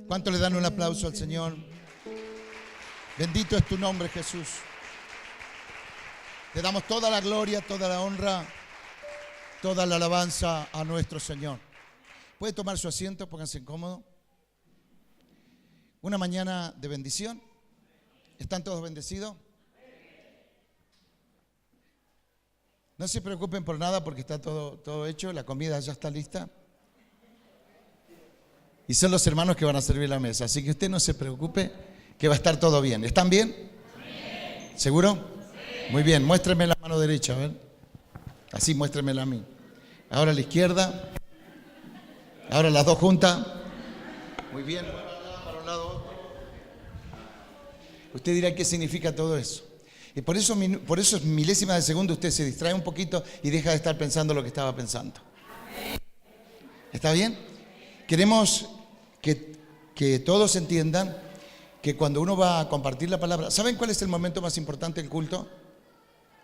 ¿Cuánto le dan un aplauso al Señor? Bendito es tu nombre, Jesús. Te damos toda la gloria, toda la honra, toda la alabanza a nuestro Señor. ¿Puede tomar su asiento? Pónganse cómodos. Una mañana de bendición. ¿Están todos bendecidos? No se preocupen por nada porque está todo hecho, la comida ya está lista. Y son los hermanos que van a servir la mesa, así que usted no se preocupe que va a estar todo bien. ¿Están bien? Sí. ¿Seguro? Sí. Muy bien, muéstreme la mano derecha, a ver. Así muéstremela a mí. Ahora a la izquierda. Ahora las dos juntas. Muy bien, para un lado otro. Usted dirá qué significa todo eso. Y por eso milésimas de segundo usted se distrae un poquito y deja de estar pensando lo que estaba pensando. ¿Está bien? Queremos que todos entiendan que cuando uno va a compartir la palabra, ¿saben cuál es el momento más importante del culto?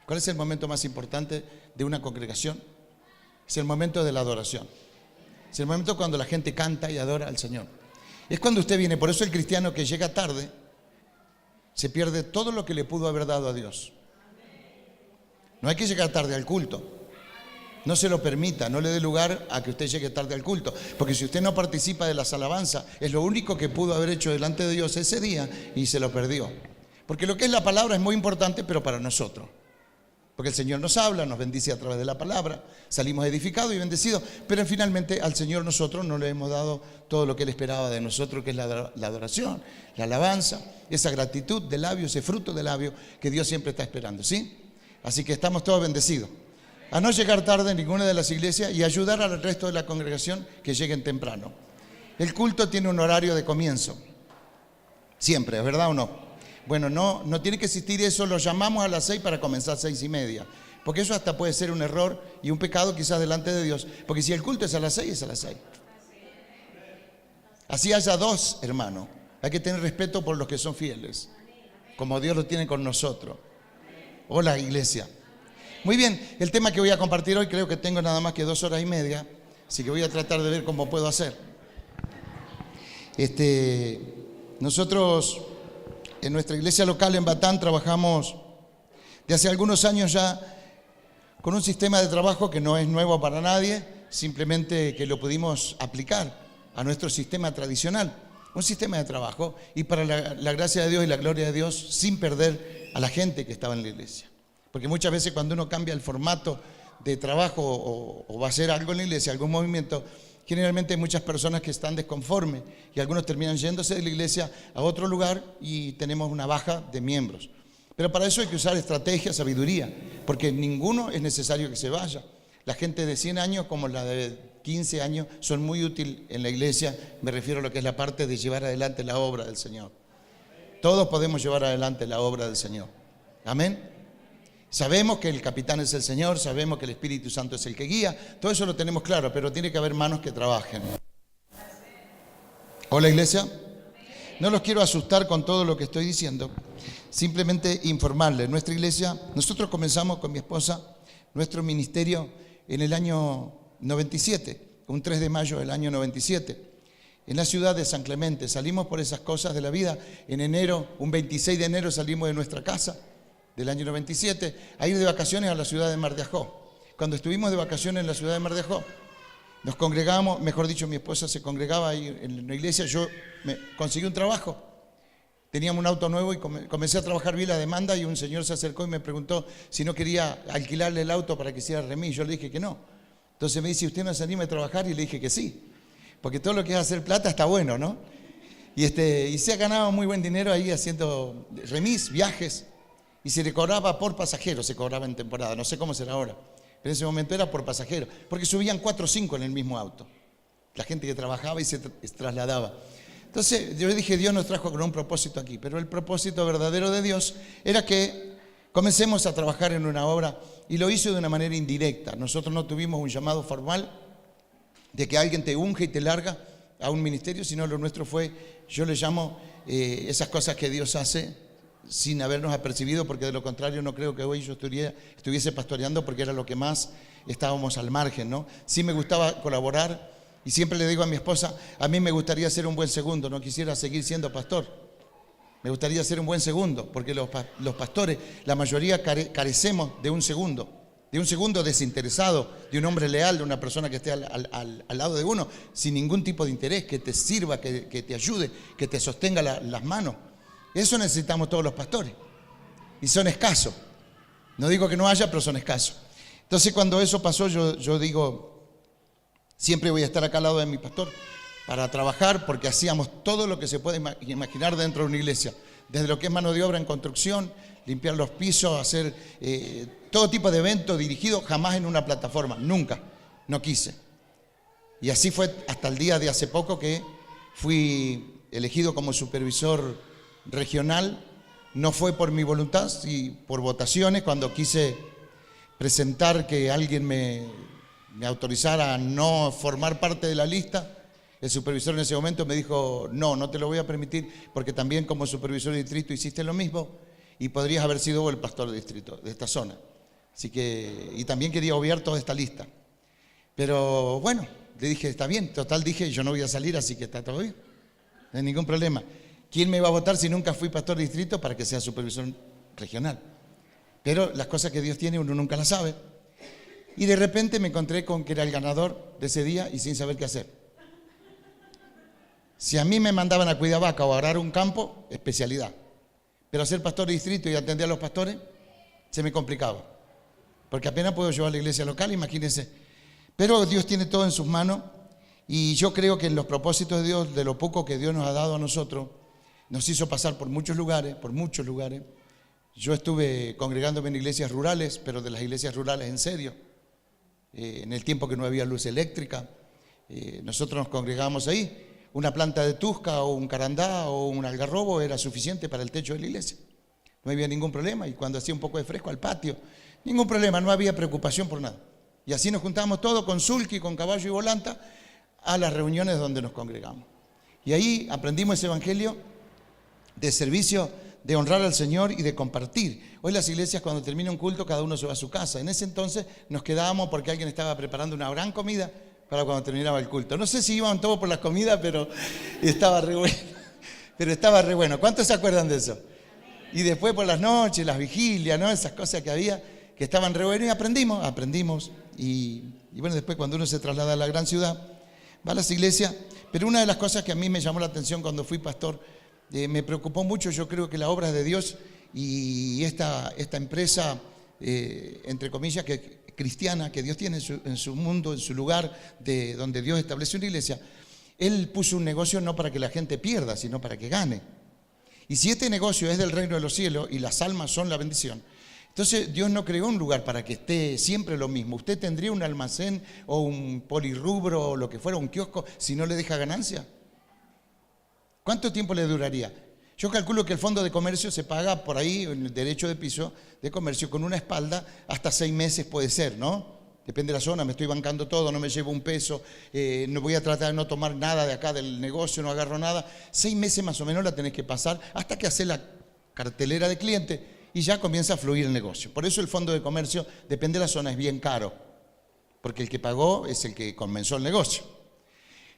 ¿Cuál es el momento más importante de una congregación? Es el momento de la adoración. Es el momento cuando la gente canta y adora al Señor. Es cuando usted viene. Por eso el cristiano que llega tarde se pierde todo lo que le pudo haber dado a Dios. No hay que llegar tarde al culto. No se lo permita, no le dé lugar a que usted llegue tarde al culto. Porque si usted no participa de las alabanzas, es lo único que pudo haber hecho delante de Dios ese día y se lo perdió. Porque lo que es la palabra es muy importante, pero para nosotros. Porque el Señor nos habla, nos bendice a través de la palabra, salimos edificados y bendecidos, pero finalmente al Señor nosotros no le hemos dado todo lo que Él esperaba de nosotros, que es la adoración, la alabanza, esa gratitud de labio, ese fruto de labio que Dios siempre está esperando, ¿sí? Así que estamos todos bendecidos. A no llegar tarde en ninguna de las iglesias y ayudar al resto de la congregación que lleguen temprano. El culto tiene un horario de comienzo, siempre, ¿es verdad o no? Bueno, no tiene que existir eso, lo llamamos a las 6 para comenzar 6:30. Porque eso hasta puede ser un error y un pecado quizás delante de Dios. Porque si el culto es a las 6, es a las 6. Así haya dos, hermano. Hay que tener respeto por los que son fieles, como Dios lo tiene con nosotros. Hola, iglesia. Muy bien, el tema que voy a compartir hoy, creo que tengo nada más que 2 horas y media, así que voy a tratar de ver cómo puedo hacer. Nosotros en nuestra iglesia local en Batán trabajamos de hace algunos años ya con un sistema de trabajo que no es nuevo para nadie, simplemente que lo pudimos aplicar a nuestro sistema tradicional, un sistema de trabajo y para la gracia de Dios y la gloria de Dios sin perder a la gente que estaba en la iglesia. Porque muchas veces cuando uno cambia el formato de trabajo o va a hacer algo en la iglesia, algún movimiento, generalmente hay muchas personas que están desconformes y algunos terminan yéndose de la iglesia a otro lugar y tenemos una baja de miembros. Pero para eso hay que usar estrategia, sabiduría, porque ninguno es necesario que se vaya. La gente de 100 años como la de 15 años son muy útiles en la iglesia, me refiero a lo que es la parte de llevar adelante la obra del Señor. Todos podemos llevar adelante la obra del Señor. Amén. Sabemos que el capitán es el Señor, sabemos que el Espíritu Santo es el que guía, todo eso lo tenemos claro, pero tiene que haber manos que trabajen. Hola, iglesia. No los quiero asustar con todo lo que estoy diciendo, simplemente informarles. Nuestra iglesia, nosotros comenzamos con mi esposa nuestro ministerio en el año 97, un 3 de mayo del año 97, en la ciudad de San Clemente. Salimos por esas cosas de la vida. En enero, un 26 de enero salimos de nuestra casa del año 97, a ir de vacaciones a la ciudad de Mar de Ajó. Cuando estuvimos de vacaciones en la ciudad de Mar de Ajó, nos congregamos, mejor dicho, mi esposa se congregaba ahí en la iglesia, yo me conseguí un trabajo, teníamos un auto nuevo y comencé a trabajar bien la demanda y un señor se acercó y me preguntó si no quería alquilarle el auto para que hiciera remis. Yo le dije que no. Entonces me dice, ¿usted no se anima a trabajar? Y le dije que sí, porque todo lo que es hacer plata está bueno, ¿no? Y se ha ganado muy buen dinero ahí haciendo remis, viajes. Y se le cobraba por pasajero, se cobraba en temporada, no sé cómo será ahora, pero en ese momento era por pasajero, porque subían 4 o 5 en el mismo auto, la gente que trabajaba y se trasladaba. Entonces yo le dije, Dios nos trajo con un propósito aquí, pero el propósito verdadero de Dios era que comencemos a trabajar en una obra y lo hizo de una manera indirecta. Nosotros no tuvimos un llamado formal de que alguien te unge y te larga a un ministerio, sino lo nuestro fue, yo le llamo esas cosas que Dios hace sin habernos apercibido, porque de lo contrario no creo que hoy yo estuviese pastoreando, porque era lo que más estábamos al margen, ¿no? Sí me gustaba colaborar Y siempre le digo a mi esposa, a mí me gustaría ser un buen segundo, no quisiera seguir siendo pastor. Me gustaría ser un buen segundo, porque los pastores, la mayoría carecemos de un segundo desinteresado, de un hombre leal, de una persona que esté al lado de uno, sin ningún tipo de interés, que te sirva, que te ayude, que te sostenga las manos. Eso necesitamos todos los pastores. Y son escasos. No digo que no haya, pero son escasos. Entonces cuando eso pasó, yo digo, siempre voy a estar acá al lado de mi pastor para trabajar, porque hacíamos todo lo que se puede imaginar dentro de una iglesia. Desde lo que es mano de obra en construcción, limpiar los pisos, hacer todo tipo de eventos dirigidos, jamás en una plataforma, nunca, no quise. Y así fue hasta el día de hace poco que fui elegido como supervisor regional. No fue por mi voluntad, sino por votaciones, cuando quise presentar que alguien me autorizara a no formar parte de la lista. El supervisor en ese momento me dijo, no te lo voy a permitir, porque también como supervisor de distrito hiciste lo mismo y podrías haber sido el pastor de distrito de esta zona. Así que, y también quería obviar toda esta lista. Pero bueno, le dije, está bien, total dije, yo no voy a salir, así que está todo bien, no hay ningún problema. ¿Quién me iba a votar si nunca fui pastor de distrito para que sea supervisor regional? Pero las cosas que Dios tiene uno nunca las sabe. Y de repente me encontré con que era el ganador de ese día y sin saber qué hacer. Si a mí me mandaban a cuidar vaca o a arar un campo, especialidad. Pero ser pastor de distrito y atender a los pastores, se me complicaba. Porque apenas puedo llevar a la iglesia local, imagínense. Pero Dios tiene todo en sus manos y yo creo que en los propósitos de Dios, de lo poco que Dios nos ha dado a nosotros, nos hizo pasar por muchos lugares, Yo estuve congregándome en iglesias rurales, pero de las iglesias rurales en serio. En el tiempo que no había luz eléctrica, nosotros nos congregábamos ahí. Una planta de tusca o un carandá o un algarrobo era suficiente para el techo de la iglesia. No había ningún problema. Y cuando hacía un poco de fresco al patio, ningún problema, no había preocupación por nada. Y así nos juntábamos todos con sulky, con caballo y volanta a las reuniones donde nos congregamos. Y ahí aprendimos ese evangelio de servicio, de honrar al Señor y de compartir. Hoy las iglesias, cuando termina un culto, cada uno se va a su casa. En ese entonces nos quedábamos porque alguien estaba preparando una gran comida para cuando terminaba el culto. No sé si iban todos por la comida, pero estaba re bueno. ¿Cuántos se acuerdan de eso? Y después por las noches, las vigilias, ¿no? Esas cosas que había, que estaban re buenas, y aprendimos. Y bueno, después cuando uno se traslada a la gran ciudad, va a las iglesias. Pero una de las cosas que a mí me llamó la atención cuando fui pastor, me preocupó mucho, yo creo que la obra de Dios y esta empresa, entre comillas, cristiana que Dios tiene en su mundo, en su lugar de donde Dios establece una iglesia, Él puso un negocio no para que la gente pierda, sino para que gane. Y si este negocio es del reino de los cielos y las almas son la bendición, entonces Dios no creó un lugar para que esté siempre lo mismo. Usted tendría un almacén o un polirrubro o lo que fuera, un kiosco, si no le deja ganancia. ¿Cuánto tiempo le duraría? Yo calculo que el fondo de comercio se paga por ahí, en el derecho de piso de comercio, con una espalda hasta 6 meses puede ser, ¿no? Depende de la zona, me estoy bancando todo, no me llevo un peso, no voy a tratar de no tomar nada de acá del negocio, no agarro nada. 6 meses más o menos la tenés que pasar hasta que haces la cartelera de cliente y ya comienza a fluir el negocio. Por eso el fondo de comercio, depende de la zona, es bien caro, porque el que pagó es el que comenzó el negocio.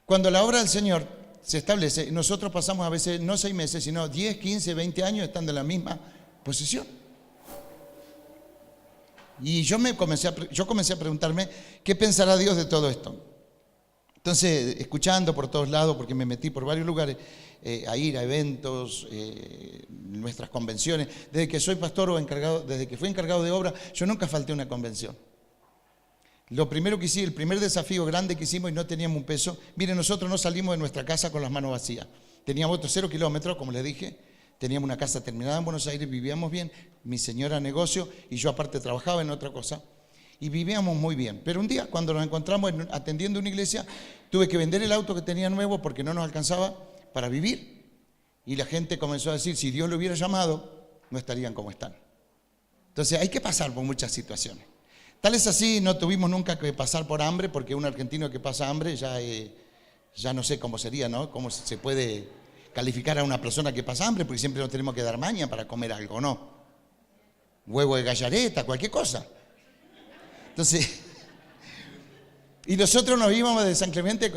Cuando la obra del Señor se establece, nosotros pasamos a veces no 6 meses, sino 10, 15, 20 años estando en la misma posición. Y yo comencé a preguntarme, ¿qué pensará Dios de todo esto? Entonces, escuchando por todos lados, porque me metí por varios lugares, a ir a eventos, nuestras convenciones. Desde que soy pastor o encargado, desde que fui encargado de obra, yo nunca falté a una convención. Lo primero que hice, el primer desafío grande que hicimos y no teníamos un peso, miren, nosotros no salimos de nuestra casa con las manos vacías. Teníamos otros 0 kilómetros, como les dije, teníamos una casa terminada en Buenos Aires, vivíamos bien, mi señora negocio y yo aparte trabajaba en otra cosa y vivíamos muy bien. Pero un día cuando nos encontramos atendiendo una iglesia, tuve que vender el auto que tenía nuevo porque no nos alcanzaba para vivir. Y la gente comenzó a decir, si Dios lo hubiera llamado, no estarían como están. Entonces hay que pasar por muchas situaciones. Tal es así, no tuvimos nunca que pasar por hambre, porque un argentino que pasa hambre ya no sé cómo sería, ¿no? Cómo se puede calificar a una persona que pasa hambre, porque siempre nos tenemos que dar maña para comer algo, ¿no? Huevo de gallareta, cualquier cosa. Entonces, Y nosotros nos íbamos de San Clemente.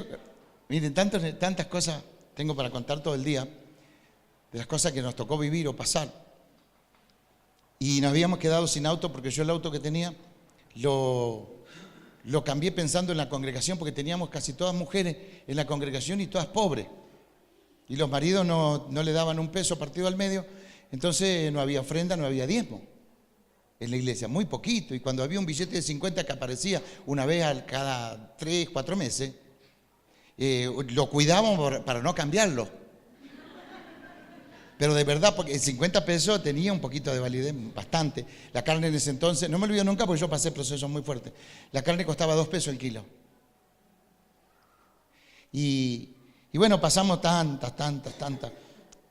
Miren, tantas cosas tengo para contar todo el día, de las cosas que nos tocó vivir o pasar. Y nos habíamos quedado sin auto porque yo el auto que tenía lo cambié pensando en la congregación, porque teníamos casi todas mujeres en la congregación y todas pobres. Y los maridos no le daban un peso partido al medio, entonces no había ofrenda, no había diezmo en la iglesia, muy poquito. Y cuando había un billete de 50 que aparecía una vez cada 3, 4 meses, lo cuidábamos para no cambiarlo. Pero de verdad, porque 50 pesos tenía un poquito de validez, bastante. La carne en ese entonces, no me olvido nunca porque yo pasé procesos muy fuertes. La carne costaba 2 pesos el kilo. Y bueno, pasamos tantas,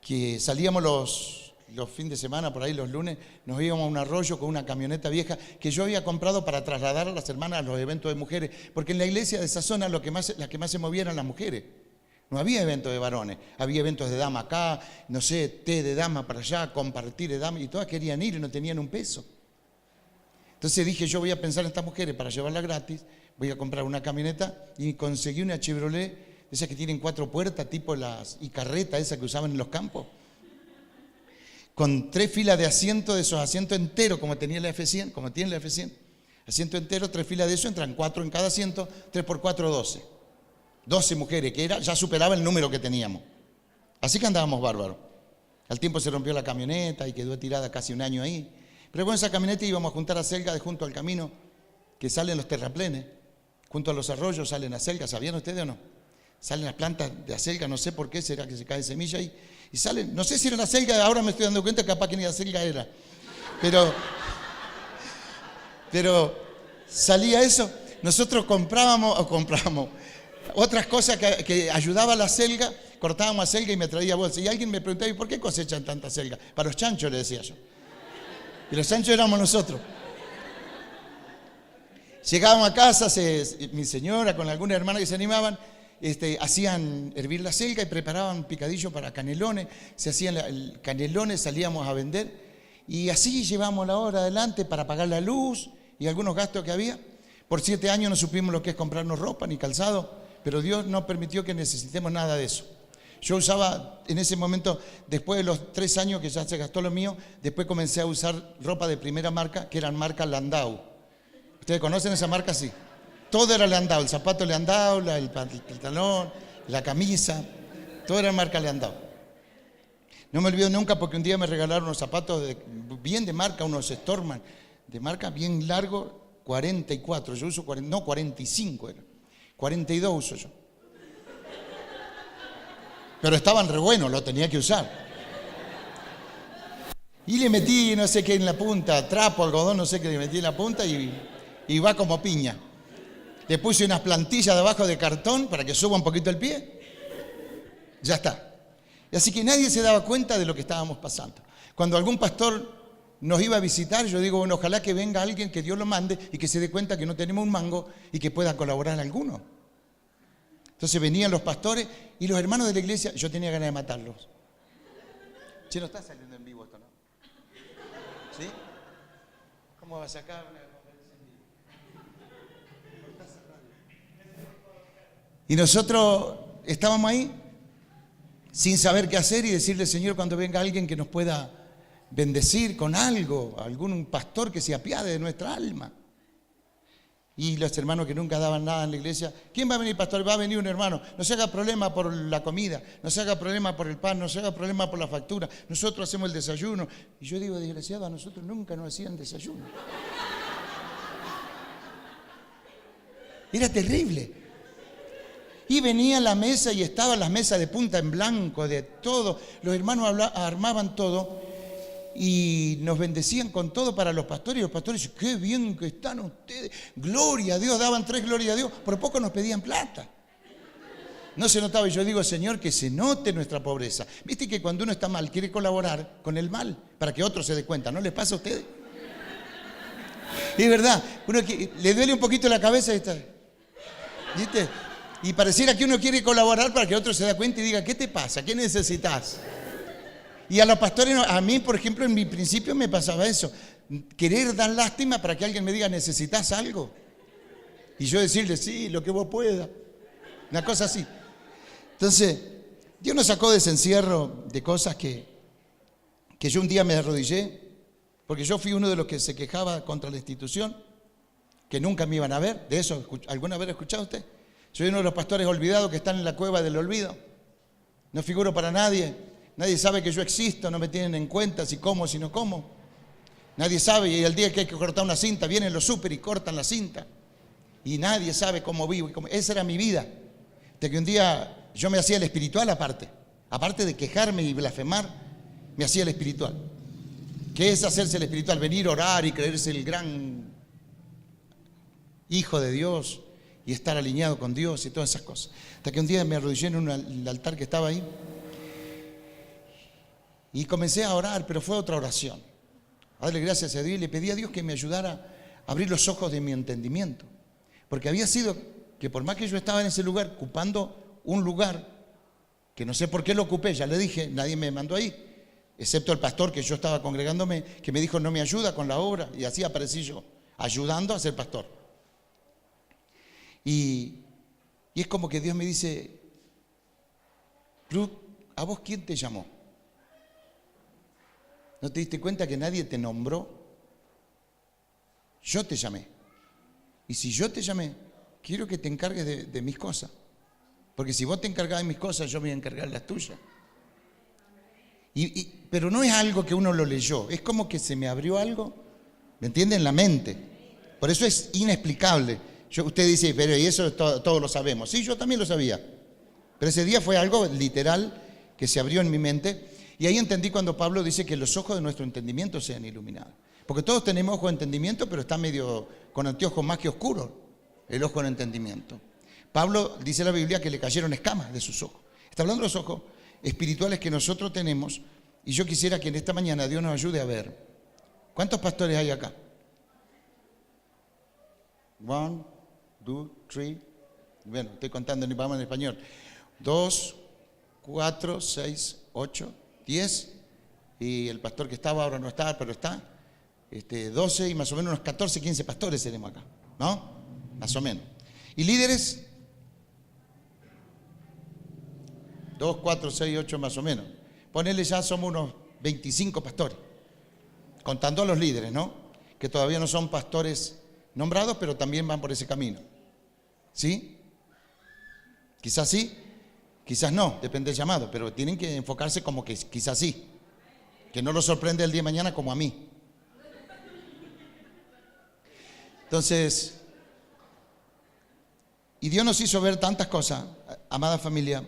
que salíamos los fines de semana, por ahí los lunes, nos íbamos a un arroyo con una camioneta vieja que yo había comprado para trasladar a las hermanas a los eventos de mujeres, porque en la iglesia de esa zona las que más se movían eran las mujeres. No había eventos de varones, había eventos de dama acá, no sé, té de dama para allá, compartir de dama, y todas querían ir y no tenían un peso. Entonces dije, yo voy a pensar en estas mujeres para llevarlas gratis, voy a comprar una camioneta y conseguí una Chevrolet, esas que tienen 4 puertas, tipo y carreta esa que usaban en los campos, con 3 filas de asientos, de esos asientos enteros, como tenía la F100, como tiene la F100, asiento entero, 3 filas de eso, entran 4 en cada asiento, 3 por 4, 12. 12 mujeres, que ya superaba el número que teníamos. Así que andábamos bárbaros. Al tiempo se rompió la camioneta y quedó tirada casi un año ahí. Pero con esa camioneta íbamos a juntar acelga de junto al camino que salen los terraplenes. Junto a los arroyos salen acelgas, ¿sabían ustedes o no? Salen las plantas de acelga, no sé por qué, será que se cae semilla ahí. Y salen, no sé si eran acelga, ahora me estoy dando cuenta, capaz que ni acelga era. Pero salía eso. Nosotros comprábamos otras cosas que ayudaba a la selga, cortábamos acelga y me traía bolsa. Y alguien me preguntaba, ¿y por qué cosechan tanta selga? Para los chanchos, le decía yo. Y los chanchos éramos nosotros. Llegábamos a casa, mi señora con alguna hermana que se animaban, hacían hervir la selga y preparaban picadillo para canelones. Se hacían canelones, salíamos a vender. Y así llevamos la hora adelante para pagar la luz y algunos gastos que había. Por 7 años no supimos lo que es comprarnos ropa ni calzado. Pero Dios no permitió que necesitemos nada de eso. Yo usaba en ese momento, después de los 3 años que ya se gastó lo mío, después comencé a usar ropa de primera marca, que eran marca Landau. ¿Ustedes conocen esa marca? Sí. Todo era Landau, el zapato Landau, el pantalón, la camisa, todo era marca Landau. No me olvido nunca porque un día me regalaron unos zapatos bien de marca, unos Storman, de marca bien largo, 44. Yo uso 45 era. 42 uso yo. Pero estaban re buenos, lo tenía que usar. Y le metí no sé qué en la punta, trapo, algodón, no sé qué le metí en la punta y va como piña. Le puse unas plantillas debajo de cartón para que suba un poquito el pie. Ya está. Y así que nadie se daba cuenta de lo que estábamos pasando. Cuando algún pastor nos iba a visitar, yo digo, bueno, ojalá que venga alguien que Dios lo mande y que se dé cuenta que no tenemos un mango y que pueda colaborar alguno. Entonces venían los pastores y los hermanos de la iglesia, yo tenía ganas de matarlos. Che, no está saliendo en vivo esto, ¿no? ¿Sí? ¿Cómo va a sacar una conferencia en vivo? Y nosotros estábamos ahí sin saber qué hacer y decirle, Señor, cuando venga alguien que nos pueda bendecir con algo, algún pastor que se apiade de nuestra alma. Y los hermanos que nunca daban nada en la iglesia, ¿quién va a venir, pastor? Va a venir un hermano. No se haga problema por la comida, no se haga problema por el pan, no se haga problema por la factura. Nosotros hacemos el desayuno. Y yo digo, desgraciado, a nosotros nunca nos hacían desayuno. Era terrible. Y venía a la mesa y estaban las mesas de punta en blanco, de todo. Los hermanos armaban todo. Y nos bendecían con todo para los pastores. Y los pastores dicen, qué bien que están ustedes. Gloria a Dios, daban 3 glorias a Dios. Por poco nos pedían plata. No se notaba. Y yo digo, Señor, que se note nuestra pobreza. Viste que cuando uno está mal, quiere colaborar con el mal, para que otro se dé cuenta. ¿No les pasa a ustedes? Es verdad, uno le duele un poquito la cabeza y está. ¿Viste? Y pareciera que uno quiere colaborar para que otro se dé cuenta y diga, ¿qué te pasa? ¿Qué necesitas? Y a los pastores, a mí, por ejemplo, en mi principio me pasaba eso. Querer dar lástima para que alguien me diga, ¿necesitas algo? Y yo decirle, sí, lo que vos puedas. Una cosa así. Entonces, Dios nos sacó de ese encierro de cosas que yo un día me arrodillé, porque yo fui uno de los que se quejaba contra la institución, que nunca me iban a ver. ¿De eso alguna vez ha escuchado usted? Soy uno de los pastores olvidados que están en la cueva del olvido. No figuro para nadie. Nadie sabe que yo existo, no me tienen en cuenta si como, si no como. Nadie sabe, y el día que hay que cortar una cinta, vienen los súper y cortan la cinta. Y nadie sabe cómo vivo. Esa era mi vida. De que un día yo me hacía el espiritual aparte de quejarme y blasfemar, me hacía el espiritual. ¿Qué es hacerse el espiritual? Venir a orar y creerse el gran hijo de Dios y estar alineado con Dios y todas esas cosas. Hasta que un día me arrodillé en el altar que estaba ahí y comencé a orar, pero fue otra oración. A darle gracias a Dios y le pedí a Dios que me ayudara a abrir los ojos de mi entendimiento. Porque había sido que por más que yo estaba en ese lugar, ocupando un lugar, que no sé por qué lo ocupé, ya le dije, nadie me mandó ahí, excepto el pastor que yo estaba congregándome, que me dijo no me ayuda con la obra, y así aparecí yo, ayudando a ser pastor. Y es como que Dios me dice, Ruth, ¿a vos quién te llamó? ¿No te diste cuenta que nadie te nombró? Yo te llamé. Y si yo te llamé, quiero que te encargues de mis cosas. Porque si vos te encargás de mis cosas, yo me voy a encargar de las tuyas. Pero no es algo que uno lo leyó, es como que se me abrió algo, ¿me entienden? En la mente. Por eso es inexplicable. Usted dice, pero y eso todos lo sabemos. Sí, yo también lo sabía. Pero ese día fue algo literal que se abrió en mi mente. Y ahí entendí cuando Pablo dice que los ojos de nuestro entendimiento sean iluminados. Porque todos tenemos ojo de entendimiento, pero está medio con anteojos más que oscuros el ojo de entendimiento. Pablo dice en la Biblia que le cayeron escamas de sus ojos. Está hablando de los ojos espirituales que nosotros tenemos. Y yo quisiera que en esta mañana Dios nos ayude a ver. ¿Cuántos pastores hay acá? 1, 2, 3. Bueno, estoy contando vamos en español. 2, 4, 6, 8, 10. Y el pastor que estaba ahora no está, pero está. 12 y más o menos unos 14, 15 pastores tenemos acá. ¿No? Más o menos. ¿Y líderes? 2, 4, 6, 8 más o menos. Ponele ya somos unos 25 pastores. Contando a los líderes, ¿no? Que todavía no son pastores nombrados, pero también van por ese camino. ¿Sí? Quizás sí, quizás no, depende del llamado, pero tienen que enfocarse como que quizás sí. Que no los sorprende el día de mañana como a mí. Entonces, y Dios nos hizo ver tantas cosas, amada familia,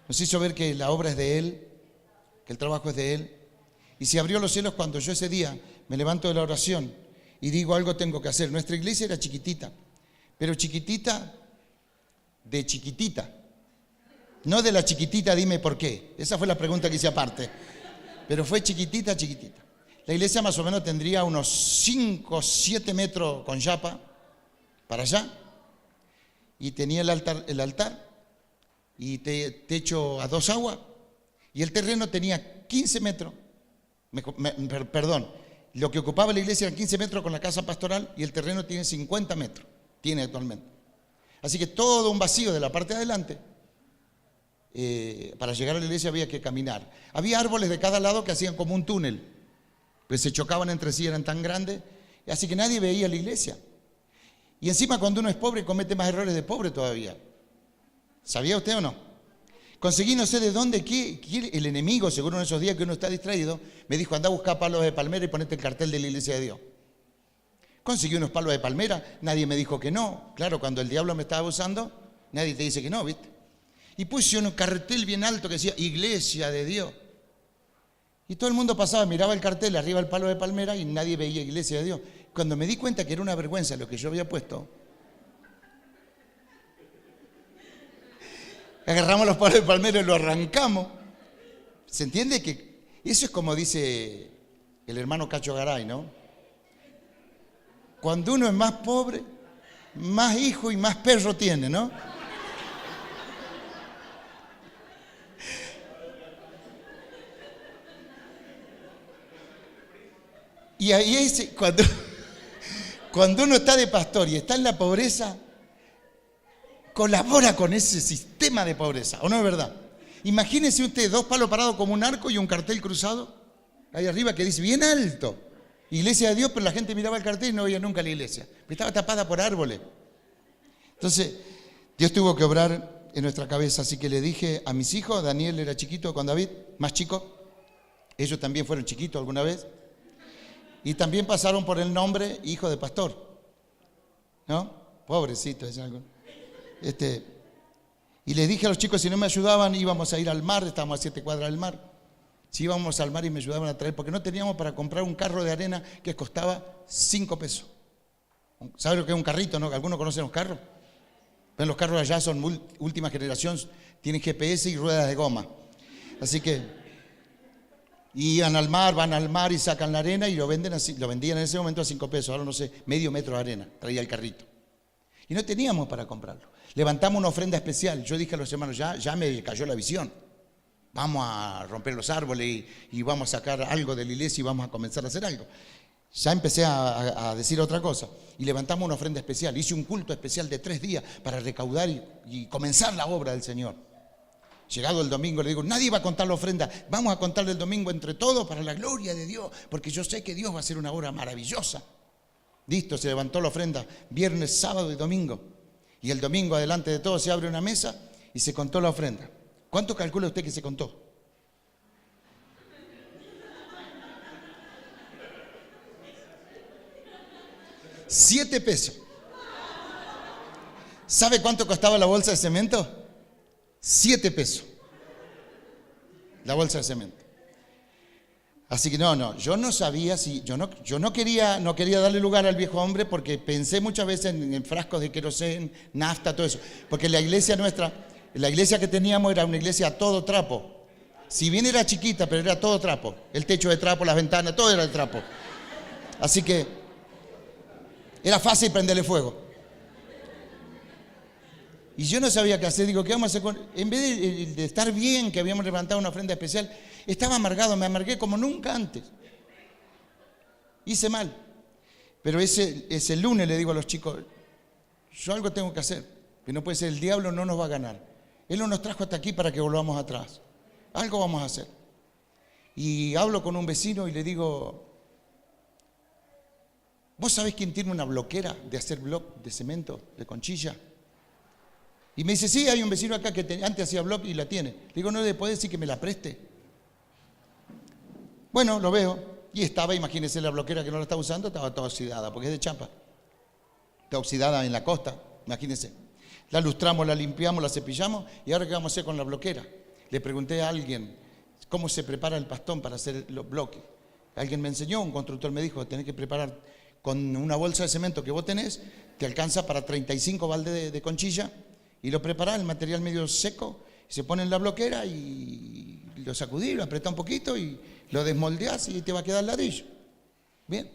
nos hizo ver que la obra es de Él, que el trabajo es de Él. Y se abrió los cielos cuando yo ese día me levanto de la oración y digo algo tengo que hacer. Nuestra iglesia era chiquitita, pero chiquitita de chiquitita. No de la chiquitita, dime por qué. Esa fue la pregunta que hice aparte. Pero fue chiquitita, chiquitita. La iglesia más o menos tendría unos 5, 7 metros con yapa para allá. Y tenía el altar y techo a 2 aguas. Y el terreno tenía 15 metros. Perdón, lo que ocupaba la iglesia eran 15 metros con la casa pastoral y el terreno tiene 50 metros. Tiene actualmente. Así que todo un vacío de la parte de adelante. Para llegar a la iglesia había que caminar. Había árboles de cada lado que hacían como un túnel. Pues se chocaban entre sí, eran tan grandes. Así que nadie veía la iglesia. Y encima cuando uno es pobre comete más errores de pobre todavía. ¿Sabía usted o no? Conseguí no sé de dónde, el enemigo, seguro en esos días que uno está distraído, me dijo, anda a buscar palos de palmera y ponete el cartel de la iglesia de Dios. Conseguí unos palos de palmera, nadie me dijo que no. Claro, cuando el diablo me estaba abusando, nadie te dice que no, ¿viste? Y puse un cartel bien alto que decía, iglesia de Dios. Y todo el mundo pasaba, miraba el cartel, arriba el palo de palmera y nadie veía iglesia de Dios. Cuando me di cuenta que era una vergüenza lo que yo había puesto, agarramos los palos de palmera y lo arrancamos. ¿Se entiende que eso es como dice el hermano Cacho Garay, ¿no? Cuando uno es más pobre, más hijo y más perro tiene, ¿no? Y ahí es cuando uno está de pastor y está en la pobreza, colabora con ese sistema de pobreza, ¿o no es verdad? Imagínense usted 2 palos parados como un arco y un cartel cruzado ahí arriba que dice bien alto, Iglesia de Dios, pero la gente miraba el cartel y no veía nunca la iglesia, estaba tapada por árboles. Entonces, Dios tuvo que obrar en nuestra cabeza, así que le dije a mis hijos, Daniel era chiquito con David, más chico, ellos también fueron chiquitos alguna vez, y también pasaron por el nombre hijo de pastor, ¿no? Pobrecito, es algo. Y les dije a los chicos, si no me ayudaban, íbamos a ir al mar, estábamos a 7 cuadras del mar. Si íbamos al mar y me ayudaban a traer, porque no teníamos para comprar un carro de arena que costaba 5 pesos. ¿Saben lo que es un carrito, no? ¿Algunos conocen los carros? Pero los carros allá son última generación, tienen GPS y ruedas de goma. Así que iban al mar, van al mar y sacan la arena y lo venden así, lo vendían en ese momento a 5 pesos, ahora no sé, medio metro de arena, traía el carrito. Y no teníamos para comprarlo. Levantamos una ofrenda especial. Yo dije a los hermanos, ya me cayó la visión. Vamos a romper los árboles y vamos a sacar algo de la iglesia y vamos a comenzar a hacer algo. Ya empecé a decir otra cosa. Y levantamos una ofrenda especial. Hice un culto especial de 3 días para recaudar y comenzar la obra del Señor. Llegado el domingo le digo, nadie va a contar la ofrenda. Vamos a contarle el domingo entre todos para la gloria de Dios. Porque yo sé que Dios va a hacer una obra maravillosa. Listo, se levantó la ofrenda viernes, sábado y domingo. Y el domingo adelante de todos se abre una mesa y se contó la ofrenda. ¿Cuánto calcula usted que se contó? $7 pesos. ¿Sabe cuánto costaba la bolsa de cemento? 7 pesos. La bolsa de cemento. Así que yo no sabía si, yo no quería darle lugar al viejo hombre porque pensé muchas veces en frascos de querosén, nafta, todo eso. Porque la iglesia nuestra, la iglesia que teníamos era una iglesia a todo trapo. Si bien era chiquita, pero era todo trapo. El techo de trapo, las ventanas, todo era de trapo. Así que era fácil prenderle fuego. Y yo no sabía qué hacer. Digo, ¿qué vamos a hacer con...? En vez de estar bien, que habíamos levantado una ofrenda especial, estaba amargado, me amargué como nunca antes. Hice mal. Pero ese lunes le digo a los chicos, yo algo tengo que hacer. Que no puede ser, el diablo no nos va a ganar. Él no nos trajo hasta aquí para que volvamos atrás. Algo vamos a hacer. Y hablo con un vecino y le digo, ¿vos sabés quién tiene una bloquera de hacer bloc de cemento, de conchilla? Y me dice, sí, hay un vecino acá que antes hacía bloc y la tiene. Le digo, ¿no le podés decir que me la preste? Bueno, lo veo. Y estaba, imagínense, la bloquera que no la estaba usando, estaba toda oxidada, porque es de chapa. Está oxidada en la costa, imagínense. La lustramos, la limpiamos, la cepillamos, y ahora ¿qué vamos a hacer con la bloquera? Le pregunté a alguien cómo se prepara el pastón para hacer los bloques. Alguien me enseñó, un constructor me dijo, tenés que preparar con una bolsa de cemento que vos tenés, te alcanza para 35 baldes de conchilla, y lo preparás, el material medio seco, se pone en la bloquera y lo sacudís, lo apretás un poquito y lo desmoldeás y te va a quedar ladrillo. Bien,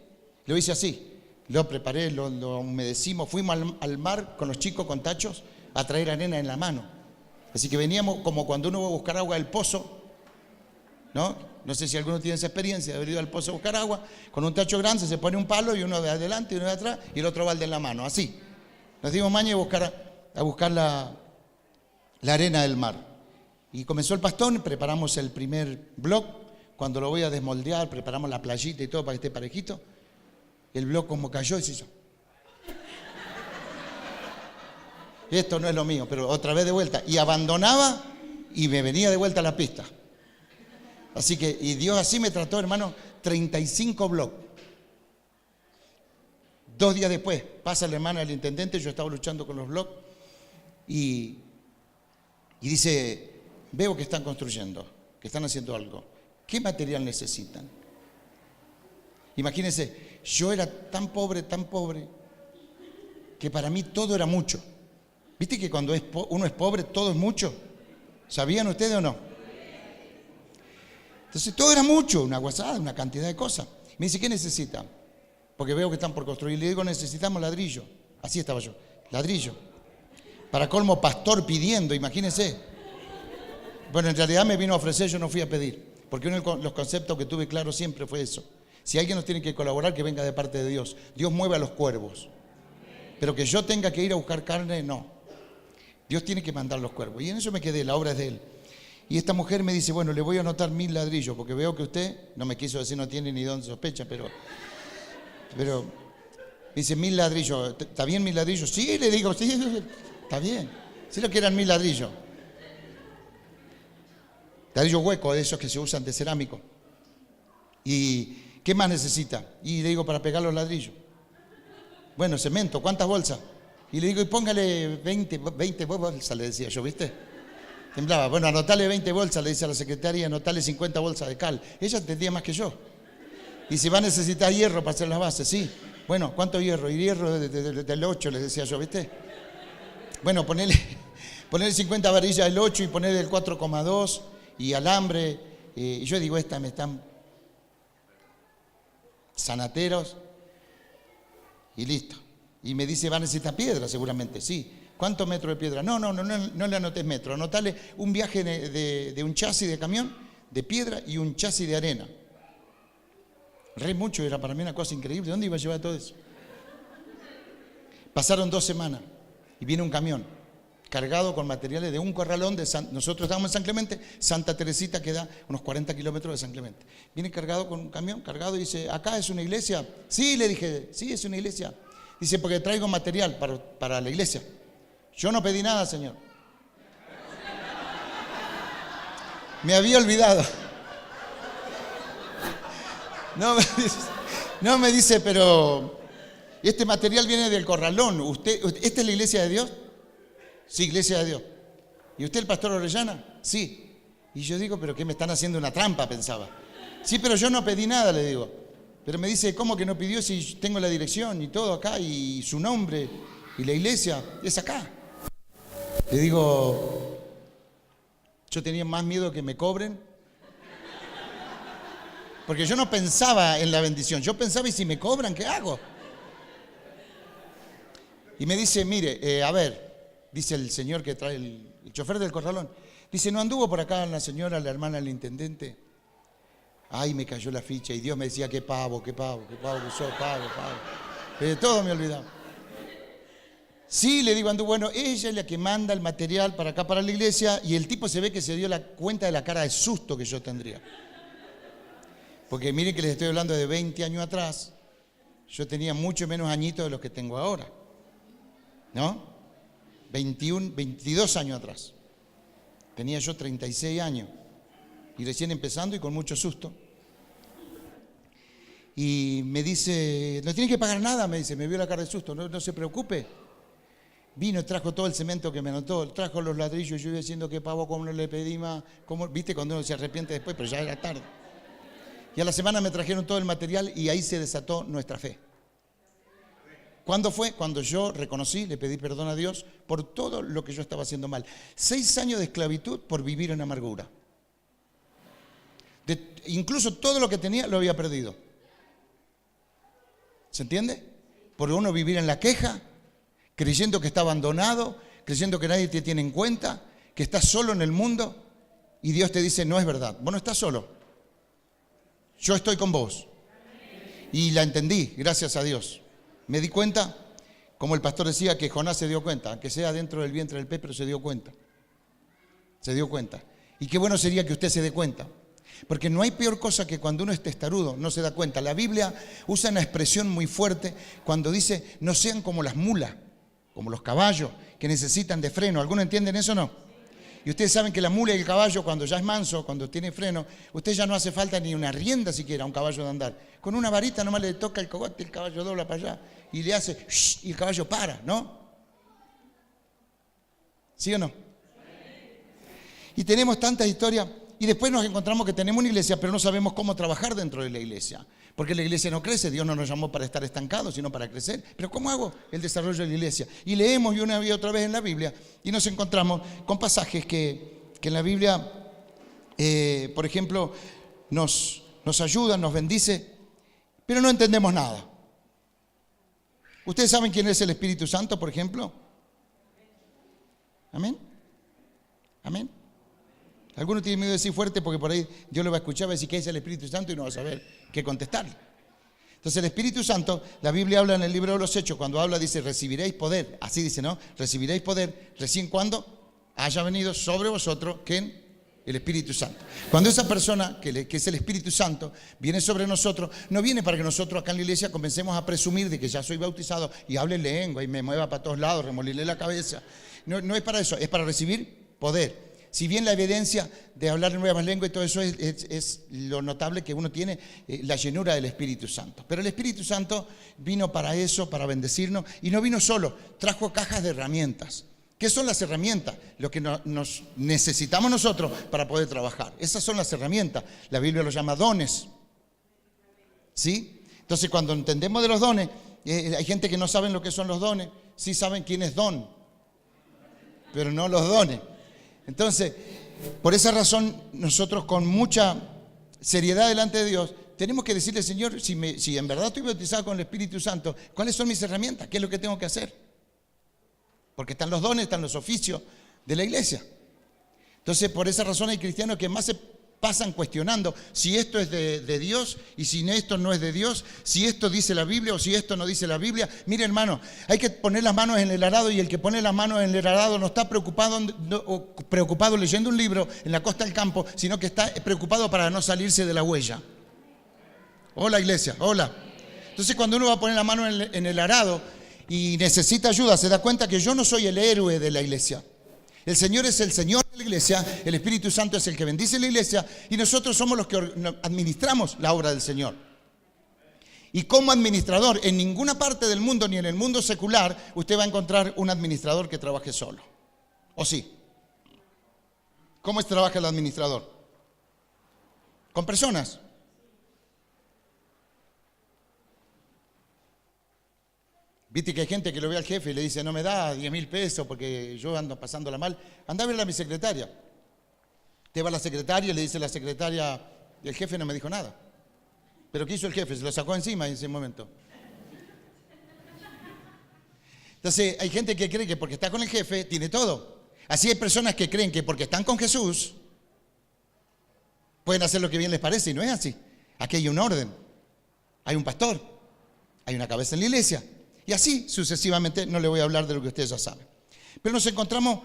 lo hice así, lo preparé, lo humedecimos, fuimos al mar con los chicos con tachos a traer arena en la mano. Así que veníamos como cuando uno va a buscar agua del pozo, ¿no? No sé si alguno tiene esa experiencia de haber ido al pozo a buscar agua, con un tacho grande se pone un palo y uno de adelante y uno de atrás y el otro balde en la mano, así. Nos dimos maña a buscar la arena del mar. Y comenzó el pastón, preparamos el primer bloc, cuando lo voy a desmoldear, preparamos la playita y todo para que esté parejito. El bloc como cayó y se hizo. Esto no es lo mío, pero otra vez de vuelta. Y abandonaba y me venía de vuelta a la pista. Así que, y Dios así me trató, hermano, 35 blocs. 2 días después, pasa la hermana del intendente, yo estaba luchando con los blocs, y dice, veo que están construyendo, que están haciendo algo. ¿Qué material necesitan? Imagínense, yo era tan pobre, que para mí todo era mucho. ¿Viste que cuando uno es pobre, todo es mucho? ¿Sabían ustedes o no? Entonces todo era mucho, una guasada, una cantidad de cosas. Me dice, ¿qué necesitan? Porque veo que están por construir. Le digo, necesitamos ladrillo. Así estaba yo, ladrillo. Para colmo, pastor pidiendo, imagínense. Bueno, en realidad me vino a ofrecer, yo no fui a pedir. Porque uno de los conceptos que tuve claro siempre fue eso. Si alguien nos tiene que colaborar, que venga de parte de Dios. Dios mueve a los cuervos. Pero que yo tenga que ir a buscar carne, no. Dios tiene que mandar los cuervos. Y en eso me quedé, la obra es de Él. Y esta mujer me dice, bueno, le voy a anotar 1000 ladrillos, porque veo que usted, no me quiso decir no tiene ni dónde sospecha, pero dice 1000 ladrillos. ¿Está bien 1000 ladrillos? Sí, le digo, sí, está bien. Sí lo que eran 1000 ladrillos. Ladrillos huecos, de esos que se usan de cerámico. ¿Y qué más necesita? Y le digo, para pegar los ladrillos. Bueno, cemento, ¿cuántas bolsas? Y le digo, y póngale 20 bolsas, le decía yo, ¿viste? Temblaba. Bueno, anotale 20 bolsas, le dice a la secretaria, anotale 50 bolsas de cal. Ella entendía más que yo. Y si va a necesitar hierro para hacer las bases, sí. Bueno, ¿cuánto hierro? Y hierro del 8, les decía yo, ¿viste? Bueno, ponele 50 varillas del 8 y ponele el 4,2 y alambre. Y yo digo, me están sanateros y listo. Y me dice, va a necesitar piedra seguramente, sí. ¿Cuántos metros de piedra? No le anotes metros, anotale un viaje de un chasis de camión, de piedra y un chasis de arena. Re mucho, era para mí una cosa increíble. ¿Dónde iba a llevar todo eso? Pasaron 2 semanas y viene un camión cargado con materiales de un corralón nosotros estábamos en San Clemente, Santa Teresita queda unos 40 kilómetros de San Clemente. Viene cargado con un camión, cargado y dice, ¿acá es una iglesia? Sí, le dije, sí, es una iglesia. Dice, porque traigo material para la iglesia. Yo no pedí nada, Señor. Me había olvidado. No me dice, pero este material viene del corralón. ¿Esta es la iglesia de Dios? Sí, iglesia de Dios. ¿Y usted el pastor Orellana? Sí. Y yo digo, pero ¿qué me están haciendo una trampa? Pensaba. Sí, pero yo no pedí nada, le digo. Pero me dice, ¿cómo que no pidió si tengo la dirección y todo acá y su nombre y la iglesia es acá? Le digo, yo tenía más miedo que me cobren. Porque yo no pensaba en la bendición, yo pensaba, ¿y si me cobran, qué hago? Y me dice, mire, a ver, dice el señor que trae el chofer del corralón, dice, ¿no anduvo por acá la señora, la hermana del intendente? Ay, me cayó la ficha y Dios me decía, qué pavo que sos, pavo. De todo me olvidaba. Sí, le digo, anduvo, bueno, ella es la que manda el material para acá, para la iglesia, y el tipo se ve que se dio la cuenta de la cara de susto que yo tendría. Porque miren que les estoy hablando de 20 años atrás, yo tenía mucho menos añitos de los que tengo ahora, ¿no? 22 años atrás. Tenía yo 36 años y recién empezando y con mucho susto. Y me dice, no tiene que pagar nada, me dice, me vio la cara de susto, no se preocupe. Vino, trajo todo el cemento que me anotó, trajo los ladrillos, yo iba diciendo que pavo, como no le pedí más, viste cuando uno se arrepiente después, pero ya era tarde. Y a la semana me trajeron todo el material y ahí se desató nuestra fe. ¿Cuándo fue? Cuando yo reconocí, le pedí perdón a Dios por todo lo que yo estaba haciendo mal. 6 años de esclavitud por vivir en amargura. Incluso todo lo que tenía lo había perdido. ¿Se entiende? Por uno vivir en la queja, creyendo que está abandonado, creyendo que nadie te tiene en cuenta, que estás solo en el mundo y Dios te dice, no es verdad, vos no estás solo. Yo estoy con vos. Y la entendí, gracias a Dios. Me di cuenta, como el pastor decía, que Jonás se dio cuenta, aunque sea dentro del vientre del pez, pero se dio cuenta. Se dio cuenta. Y qué bueno sería que usted se dé cuenta. Porque no hay peor cosa que cuando uno es testarudo, no se da cuenta. La Biblia usa una expresión muy fuerte cuando dice, no sean como las mulas, como los caballos, que necesitan de freno. ¿Algunos entienden eso o no? Y ustedes saben que la mula y el caballo, cuando ya es manso, cuando tiene freno, usted ya no hace falta ni una rienda siquiera a un caballo de andar. Con una varita nomás le toca el cogote, el caballo dobla para allá y le hace y el caballo para, ¿no? ¿Sí o no? Y tenemos tantas historias y después nos encontramos que tenemos una iglesia, pero no sabemos cómo trabajar dentro de la iglesia. Porque la iglesia no crece, Dios no nos llamó para estar estancados, sino para crecer. Pero ¿cómo hago el desarrollo de la iglesia? Y leemos una y otra vez en la Biblia y nos encontramos con pasajes que en la Biblia, por ejemplo, nos ayudan, nos bendice, pero no entendemos nada. ¿Ustedes saben quién es el Espíritu Santo, por ejemplo? ¿Amén? ¿Amén? Algunos tienen miedo de decir fuerte porque por ahí Dios lo va a escuchar, va a decir que es el Espíritu Santo y no va a saber qué contestarle. Entonces el Espíritu Santo, la Biblia habla en el libro de los Hechos, cuando habla dice, recibiréis poder. Así dice, ¿no? Recibiréis poder recién cuando haya venido sobre vosotros, ¿quién? El Espíritu Santo. Cuando esa persona, que es el Espíritu Santo, viene sobre nosotros, no viene para que nosotros acá en la iglesia comencemos a presumir de que ya soy bautizado y hable lengua y me mueva para todos lados, remolirle la cabeza. No es para eso, es para recibir poder. Si bien la evidencia de hablar en nuevas lenguas y todo eso es lo notable que uno tiene, la llenura del Espíritu Santo. Pero el Espíritu Santo vino para eso, para bendecirnos, y no vino solo, trajo cajas de herramientas. ¿Qué son las herramientas? Lo que nos necesitamos nosotros para poder trabajar. Esas son las herramientas. La Biblia lo llama dones. ¿Sí? Entonces, cuando entendemos de los dones, hay gente que no sabe lo que son los dones, sí saben quién es don, pero no los dones. Entonces, por esa razón, nosotros con mucha seriedad delante de Dios, tenemos que decirle, Señor, si en verdad estoy bautizado con el Espíritu Santo, ¿cuáles son mis herramientas? ¿Qué es lo que tengo que hacer? Porque están los dones, están los oficios de la iglesia. Entonces, por esa razón hay cristianos que más se pasan cuestionando si esto es de Dios y si esto no es de Dios, si esto dice la Biblia o si esto no dice la Biblia. Mire, hermano, hay que poner las manos en el arado, y el que pone las manos en el arado no está preocupado leyendo un libro en la costa del campo, sino que está preocupado para no salirse de la huella. Hola, iglesia, hola. Entonces, cuando uno va a poner la mano en el arado y necesita ayuda, se da cuenta que yo no soy el héroe de la iglesia. El Señor es el Señor de la iglesia, el Espíritu Santo es el que bendice la iglesia, y nosotros somos los que administramos la obra del Señor. Y como administrador, en ninguna parte del mundo, ni en el mundo secular, usted va a encontrar un administrador que trabaje solo. ¿O sí? ¿Cómo trabaja el administrador? Con personas. Viste que hay gente que lo ve al jefe y le dice, no me da 10.000 pesos porque yo ando pasándola mal. Anda a verla a mi secretaria. Te va a la secretaria y le dice la secretaria, el jefe no me dijo nada. ¿Pero qué hizo el jefe? Se lo sacó encima en ese momento. Entonces hay gente que cree que porque está con el jefe tiene todo. Así hay personas que creen que porque están con Jesús pueden hacer lo que bien les parece, y no es así. Aquí hay un orden, hay un pastor, hay una cabeza en la iglesia. Y así sucesivamente, no le voy a hablar de lo que ustedes ya saben. Pero nos encontramos,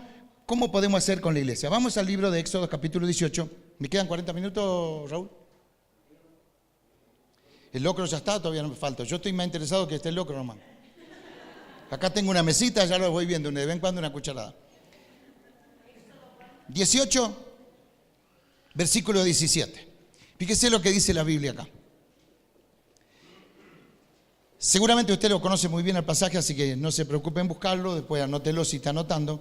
¿cómo podemos hacer con la iglesia? Vamos al libro de Éxodo capítulo 18. ¿Me quedan 40 minutos, Raúl? El locro ya está, todavía no me falta. Yo estoy más interesado que esté el locro, hermano. Acá tengo una mesita, ya lo voy viendo, de vez en cuando una cucharada. 18, versículo 17. Fíjese lo que dice la Biblia acá. Seguramente usted lo conoce muy bien el pasaje, así que no se preocupe en buscarlo, después anótelo si está anotando.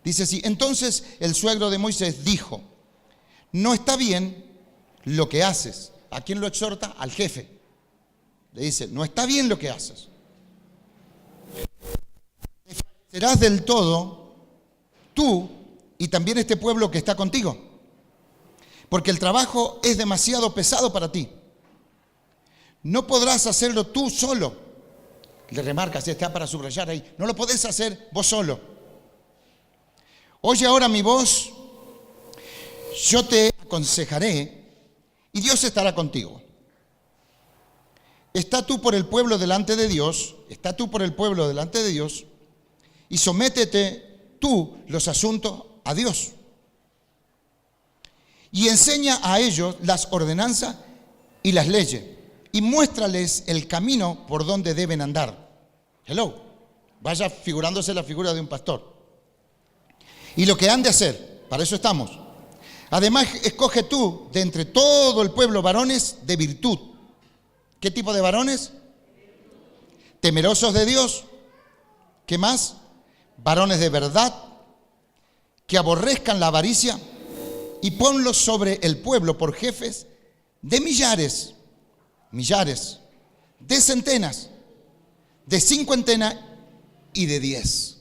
Dice así: entonces el suegro de Moisés dijo, no está bien lo que haces. ¿A quién lo exhorta? Al jefe. Le dice, no está bien lo que haces. Serás del todo tú y también este pueblo que está contigo, porque el trabajo es demasiado pesado para ti. No podrás hacerlo tú solo. Le remarca, si está para subrayar ahí. No lo podés hacer vos solo. Oye ahora mi voz, yo te aconsejaré y Dios estará contigo. Está tú por el pueblo delante de Dios, y sométete tú los asuntos a Dios. Y enseña a ellos las ordenanzas y las leyes, y muéstrales el camino por donde deben andar. Hello, vaya figurándose la figura de un pastor. Y lo que han de hacer, para eso estamos. Además, escoge tú de entre todo el pueblo varones de virtud. ¿Qué tipo de varones? Temerosos de Dios. ¿Qué más? Varones de verdad, que aborrezcan la avaricia, y ponlos sobre el pueblo por jefes de millares, de centenas, de cincuentena y de 10.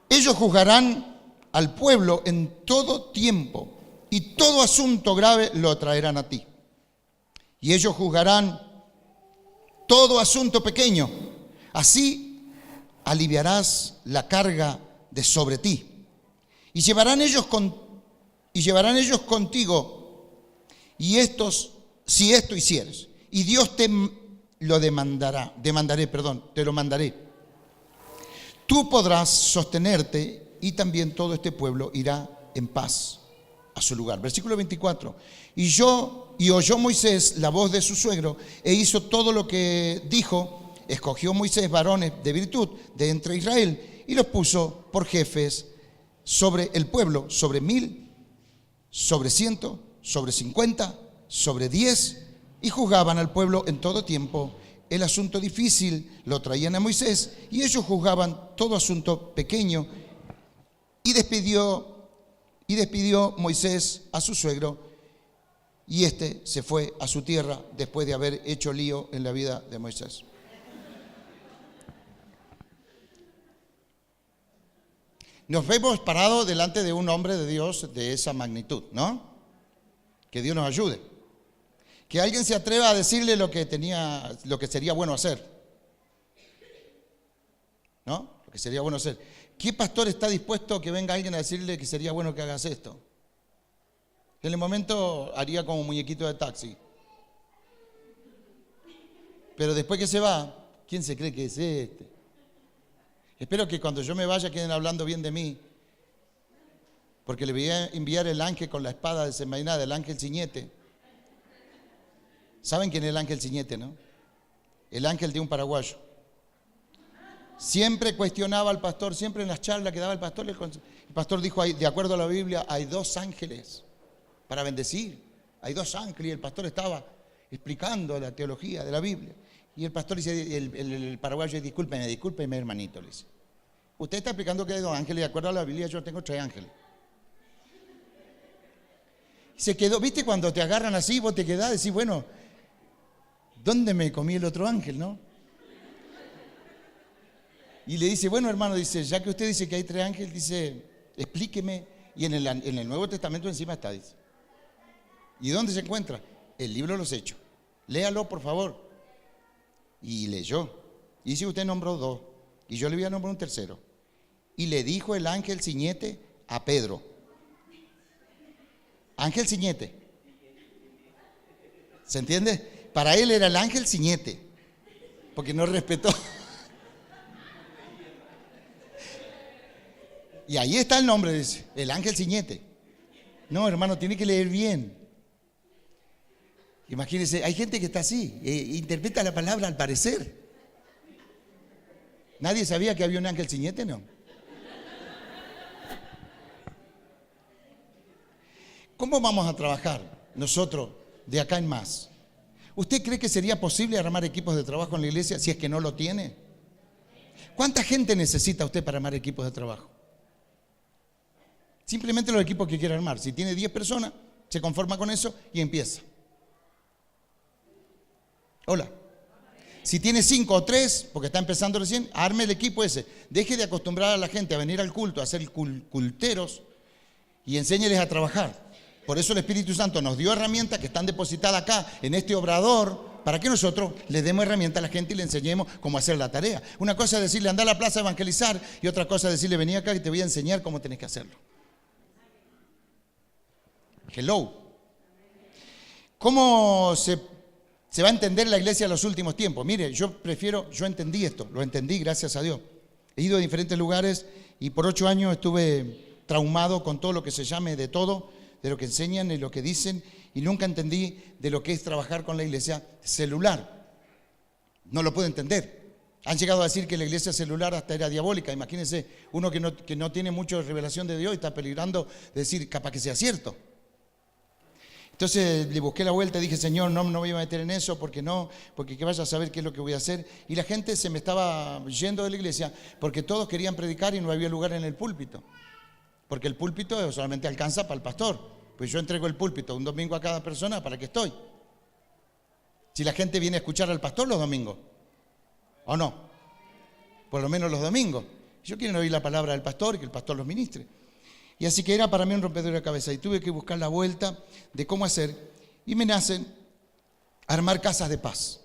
Ellos juzgarán al pueblo en todo tiempo, y todo asunto grave lo traerán a ti. Y ellos juzgarán todo asunto pequeño. Así aliviarás la carga de sobre ti. Y llevarán ellos contigo, y si esto hicieres. y Dios te lo te lo mandaré. Tú podrás sostenerte y también todo este pueblo irá en paz a su lugar. Versículo 24. Y oyó Moisés la voz de su suegro e hizo todo lo que dijo. Escogió Moisés varones de virtud de entre Israel y los puso por jefes sobre el pueblo, sobre 1000, sobre 100, sobre 50, sobre 10, y juzgaban al pueblo en todo tiempo. El asunto difícil lo traían a Moisés y ellos juzgaban todo asunto pequeño. Y despidió Moisés a su suegro, y éste se fue a su tierra después de haber hecho lío en la vida de Moisés. Nos vemos parados delante de un hombre de Dios de esa magnitud, ¿no? Que Dios nos ayude. Que alguien se atreva a decirle lo que sería bueno hacer. ¿No? Lo que sería bueno hacer. ¿Qué pastor está dispuesto a que venga alguien a decirle que sería bueno que hagas esto? En el momento haría como muñequito de taxi. Pero después que se va, ¿quién se cree que es este? Espero que cuando yo me vaya queden hablando bien de mí, porque le voy a enviar el ángel con la espada desenvainada, el ángel ciñete. ¿Saben quién es el ángel ciñete, no? El ángel de un paraguayo. Siempre cuestionaba al pastor, siempre en las charlas que daba el pastor dijo, de acuerdo a la Biblia, hay 2 ángeles para bendecir. Hay 2 ángeles y el pastor estaba explicando la teología de la Biblia. Y el pastor dice, el paraguayo, discúlpeme, hermanito, le dice. Usted está explicando que hay 2 ángeles, de acuerdo a la Biblia yo tengo 3 ángeles. Se quedó, ¿viste cuando te agarran así, vos te quedás, decís, bueno, ¿dónde me comí el otro ángel, no? Y le dice, bueno, hermano, dice, ya que usted dice que hay 3 ángeles, dice, explíqueme. Y en el Nuevo Testamento encima está, dice. ¿Y dónde se encuentra? El libro de los Hechos. Léalo, por favor. Y leyó. Y dice, usted nombró 2. Y yo le voy a nombrar un tercero. Y le dijo el ángel ciñete a Pedro. Ángel ciñete. ¿Se entiende? Para él era el ángel ciñete. Porque no respetó. Y ahí está el nombre, dice, el ángel ciñete. No, hermano, tiene que leer bien. Imagínense, hay gente que está así, interpreta la palabra al parecer. ¿Nadie sabía que había un ángel ciñete? No. ¿Cómo vamos a trabajar nosotros de acá en más? ¿Usted cree que sería posible armar equipos de trabajo en la iglesia si es que no lo tiene? ¿Cuánta gente necesita usted para armar equipos de trabajo? Simplemente los equipos que quiera armar. Si tiene 10 personas, se conforma con eso y empieza. Hola. Si tiene 5 o 3, porque está empezando recién, arme el equipo ese. Deje de acostumbrar a la gente a venir al culto, a ser culteros y enséñeles a trabajar. Por eso el Espíritu Santo nos dio herramientas que están depositadas acá en este obrador para que nosotros le demos herramientas a la gente y le enseñemos cómo hacer la tarea. Una cosa es decirle anda a la plaza a evangelizar y otra cosa es decirle vení acá y te voy a enseñar cómo tenés que hacerlo. Hello. ¿Cómo se va a entender la iglesia en los últimos tiempos? Mire, yo entendí esto, lo entendí, gracias a Dios. He ido a diferentes lugares y por 8 años estuve traumado con todo lo que se llame de todo, de lo que enseñan y lo que dicen, y nunca entendí de lo que es trabajar con la iglesia celular. No lo puedo entender. Han llegado a decir que la iglesia celular hasta era diabólica. Imagínense, uno que no tiene mucha revelación de Dios y está peligrando de decir, capaz que sea cierto. Entonces le busqué la vuelta y dije, Señor, no voy a meter en eso, porque que vaya a saber qué es lo que voy a hacer. Y la gente se me estaba yendo de la iglesia porque todos querían predicar y no había lugar en el púlpito. Porque el púlpito solamente alcanza para el pastor. Pues yo entrego el púlpito un domingo a cada persona, ¿para qué estoy? Si la gente viene a escuchar al pastor los domingos, ¿o no? Por lo menos los domingos. Yo quiero oír la palabra del pastor y que el pastor los ministre. Y así que era para mí un rompedor de cabeza y tuve que buscar la vuelta de cómo hacer y me nacen armar casas de paz,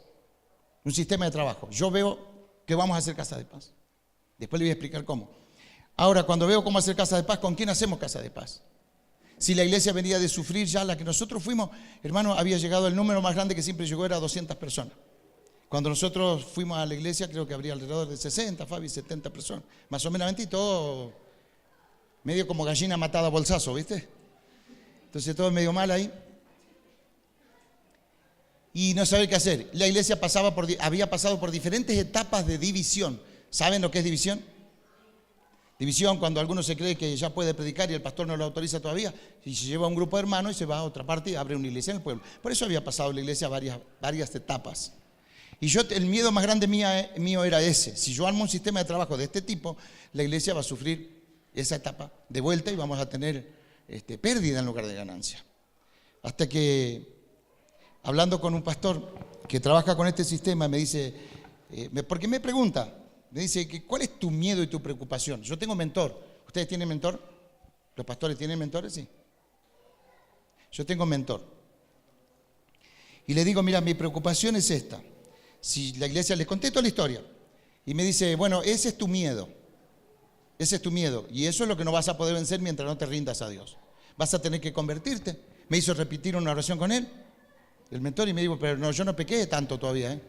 un sistema de trabajo. Yo veo que vamos a hacer casas de paz. Después le voy a explicar cómo. Ahora, cuando veo cómo hacer casas de paz, ¿con quién hacemos casas de paz? Si la iglesia venía de sufrir ya, la que nosotros fuimos, hermano, había llegado, el número más grande que siempre llegó era 200 personas. Cuando nosotros fuimos a la iglesia, creo que habría alrededor de 60, Fabi, 70 personas. Más o menos, y todo medio como gallina matada a bolsazo, ¿viste? Entonces todo medio mal ahí. Y no saber qué hacer. La iglesia había pasado por diferentes etapas de división. ¿Saben lo que es división? División cuando alguno se cree que ya puede predicar y el pastor no lo autoriza todavía, y se lleva a un grupo de hermanos y se va a otra parte y abre una iglesia en el pueblo. Por eso había pasado la iglesia varias etapas. Y el miedo más grande mío era ese. Si yo armo un sistema de trabajo de este tipo, la iglesia va a sufrir esa etapa de vuelta y vamos a tener pérdida en lugar de ganancia. Hasta que, hablando con un pastor que trabaja con este sistema, me dice, porque me pregunta, me dice, ¿cuál es tu miedo y tu preocupación? Yo tengo mentor. ¿Ustedes tienen mentor? ¿Los pastores tienen mentores? Sí. Yo tengo mentor. Y le digo, mira, mi preocupación es esta. Si la iglesia, les conté toda la historia. Y me dice, bueno, ese es tu miedo. Ese es tu miedo. Y eso es lo que no vas a poder vencer mientras no te rindas a Dios. Vas a tener que convertirte. Me hizo repetir una oración con él, el mentor, y me dijo, pero no, yo no pequé tanto todavía,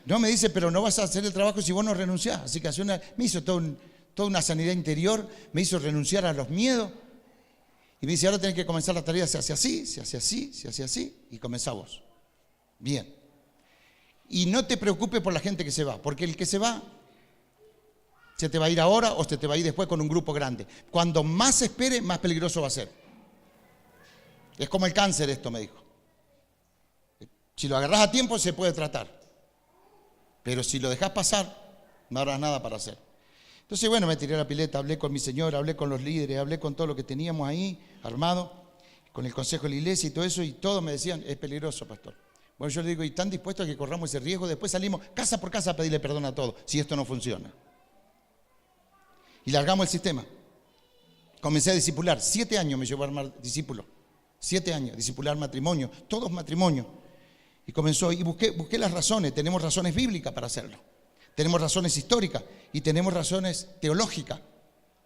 No, me dice, pero no vas a hacer el trabajo si vos no renunciás. Así que me hizo toda una sanidad interior, me hizo renunciar a los miedos. Y me dice, ahora tenés que comenzar la tarea, se hace así, se hace así, se hace así, y comenzá vos. Bien. Y no te preocupes por la gente que se va, porque el que se va, se te va a ir ahora o se te va a ir después con un grupo grande. Cuando más se espere, más peligroso va a ser. Es como el cáncer esto, me dijo. Si lo agarrás a tiempo, se puede tratar. Pero si lo dejás pasar, no habrás nada para hacer. Entonces, bueno, me tiré a la pileta, hablé con mi señora, hablé con los líderes, hablé con todo lo que teníamos ahí armado, con el consejo de la iglesia y todo eso, y todos me decían, es peligroso, pastor. Bueno, yo le digo, ¿y están dispuestos a que corramos ese riesgo? Después salimos casa por casa a pedirle perdón a todos, si esto no funciona. Y largamos el sistema. Comencé a discipular. 7 años me llevó a armar discípulo. 7 años, discipular matrimonio, todos matrimonios. Y comenzó, y busqué las razones. Tenemos razones bíblicas para hacerlo. Tenemos razones históricas y tenemos razones teológicas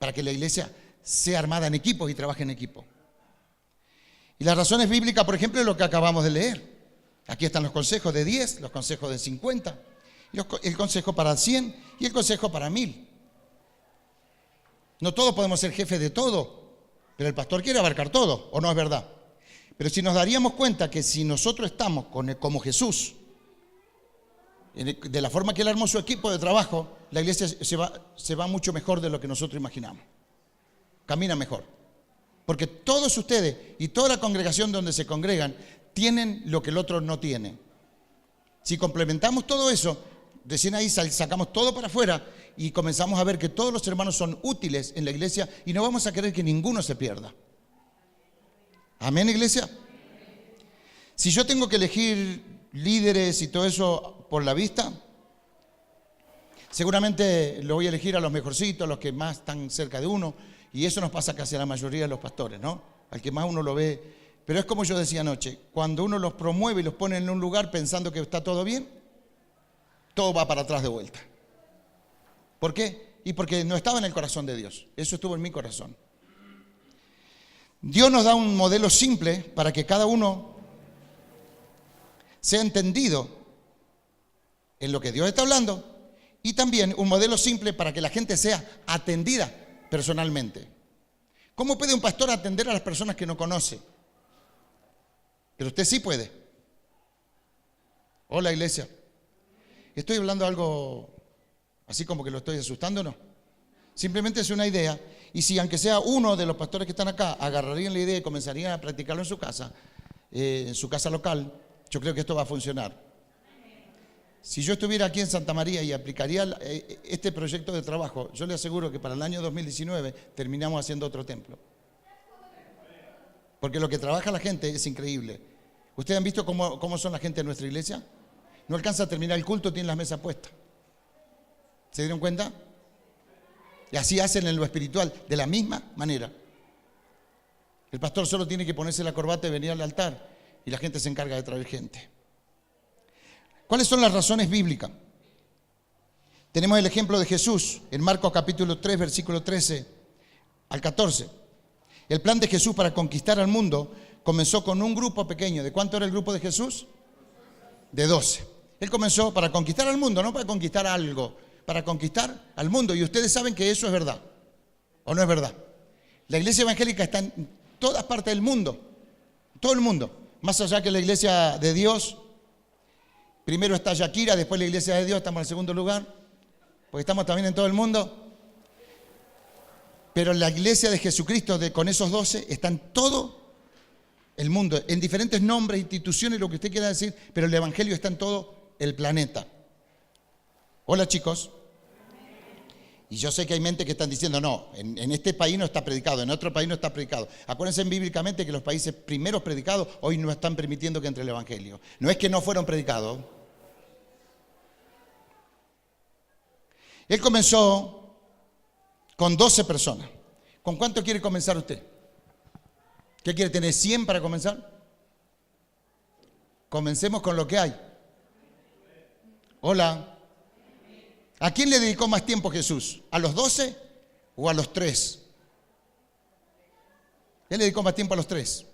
para que la iglesia sea armada en equipo y trabaje en equipo. Y las razones bíblicas, por ejemplo, es lo que acabamos de leer. Aquí están los consejos de 10, los consejos de 50, el consejo para 100 y el consejo para 1000. No todos podemos ser jefes de todo, pero el pastor quiere abarcar todo, ¿o no es verdad? Pero si nos daríamos cuenta que si nosotros estamos como Jesús, de la forma que él armó su equipo de trabajo, la iglesia se va mucho mejor de lo que nosotros imaginamos. Camina mejor. Porque todos ustedes y toda la congregación donde se congregan tienen lo que el otro no tiene. Si complementamos todo eso, recién ahí sacamos todo para afuera y comenzamos a ver que todos los hermanos son útiles en la iglesia y no vamos a querer que ninguno se pierda. Amén, iglesia. Si yo tengo que elegir líderes y todo eso por la vista, seguramente lo voy a elegir a los mejorcitos, a los que más están cerca de uno, y eso nos pasa casi a la mayoría de los pastores, ¿no? Al que más uno lo ve. Pero es como yo decía anoche, cuando uno los promueve y los pone en un lugar pensando que está todo bien, todo va para atrás de vuelta. ¿Por qué? Y porque no estaba en el corazón de Dios. Eso estuvo en mi corazón. Dios nos da un modelo simple para que cada uno sea entendido en lo que Dios está hablando y también un modelo simple para que la gente sea atendida personalmente. ¿Cómo puede un pastor atender a las personas que no conoce? Pero usted sí puede. Hola, iglesia. Estoy hablando algo así como que lo estoy asustando, ¿no? Simplemente es una idea. Y si aunque sea uno de los pastores que están acá, agarrarían la idea y comenzarían a practicarlo en su casa local, yo creo que esto va a funcionar. Si yo estuviera aquí en Santa María y aplicaría este proyecto de trabajo, yo le aseguro que para el año 2019 terminamos haciendo otro templo. Porque lo que trabaja la gente es increíble. ¿Ustedes han visto cómo son la gente de nuestra iglesia? No alcanza a terminar el culto, tienen las mesas puestas. ¿Se dieron cuenta? Y así hacen en lo espiritual, de la misma manera. El pastor solo tiene que ponerse la corbata y venir al altar, y la gente se encarga de traer gente. ¿Cuáles son las razones bíblicas? Tenemos el ejemplo de Jesús en Marcos capítulo 3, versículo 13 al 14. El plan de Jesús para conquistar al mundo comenzó con un grupo pequeño. ¿De cuánto era el grupo de Jesús? De 12. Él comenzó para conquistar al mundo, no para conquistar algo, para conquistar al mundo. Y ustedes saben que eso es verdad, ¿o no es verdad? La iglesia evangélica está en todas partes del mundo, todo el mundo. Más allá que la iglesia de Dios, primero está Shakira, después la iglesia de Dios, estamos en el segundo lugar, porque estamos también en todo el mundo. Pero la iglesia de Jesucristo, con esos 12, está en todo el mundo, en diferentes nombres, instituciones, lo que usted quiera decir, pero el evangelio está en todo el planeta. Hola, chicos. Y yo sé que hay mente que están diciendo, no, en este país no está predicado, en otro país no está predicado. Acuérdense bíblicamente que los países primeros predicados hoy no están permitiendo que entre el evangelio. No es que no fueron predicados. Él comenzó con 12 personas. ¿Con cuánto quiere comenzar usted? ¿Qué quiere tener? ¿100 para comenzar? Comencemos con lo que hay. Hola. ¿A quién le dedicó más tiempo Jesús? ¿A los 12 o a los 3? Él le dedicó más tiempo a los 3.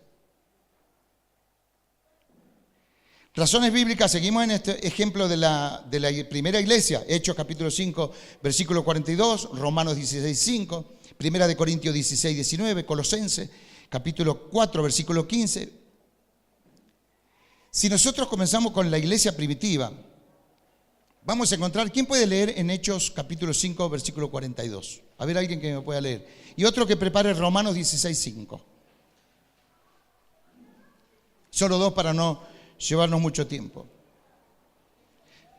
Razones bíblicas, seguimos en este ejemplo de la primera iglesia, Hechos capítulo 5, versículo 42, Romanos 16, 5, Primera de Corintios 16, 19, Colosenses capítulo 4, versículo 15. Si nosotros comenzamos con la iglesia primitiva, vamos a encontrar, ¿quién puede leer en Hechos capítulo 5, versículo 42? A ver, alguien que me pueda leer. Y otro que prepare Romanos 16, 5. Solo 2 para no llevarnos mucho tiempo.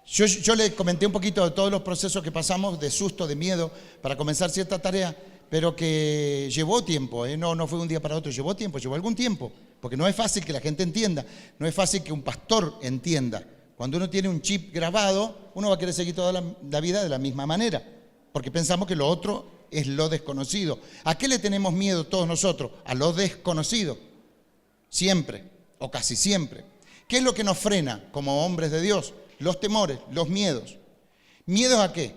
Yo le comenté un poquito de todos los procesos que pasamos, de susto, de miedo, para comenzar cierta tarea, pero que llevó tiempo, no fue un día para otro, llevó tiempo, llevó algún tiempo, porque no es fácil que la gente entienda, no es fácil que un pastor entienda. Cuando uno tiene un chip grabado, uno va a querer seguir toda la vida de la misma manera, porque pensamos que lo otro es lo desconocido. ¿A qué le tenemos miedo todos nosotros? A lo desconocido, siempre, o casi siempre. ¿Qué es lo que nos frena como hombres de Dios? Los temores, los miedos. ¿Miedos a qué?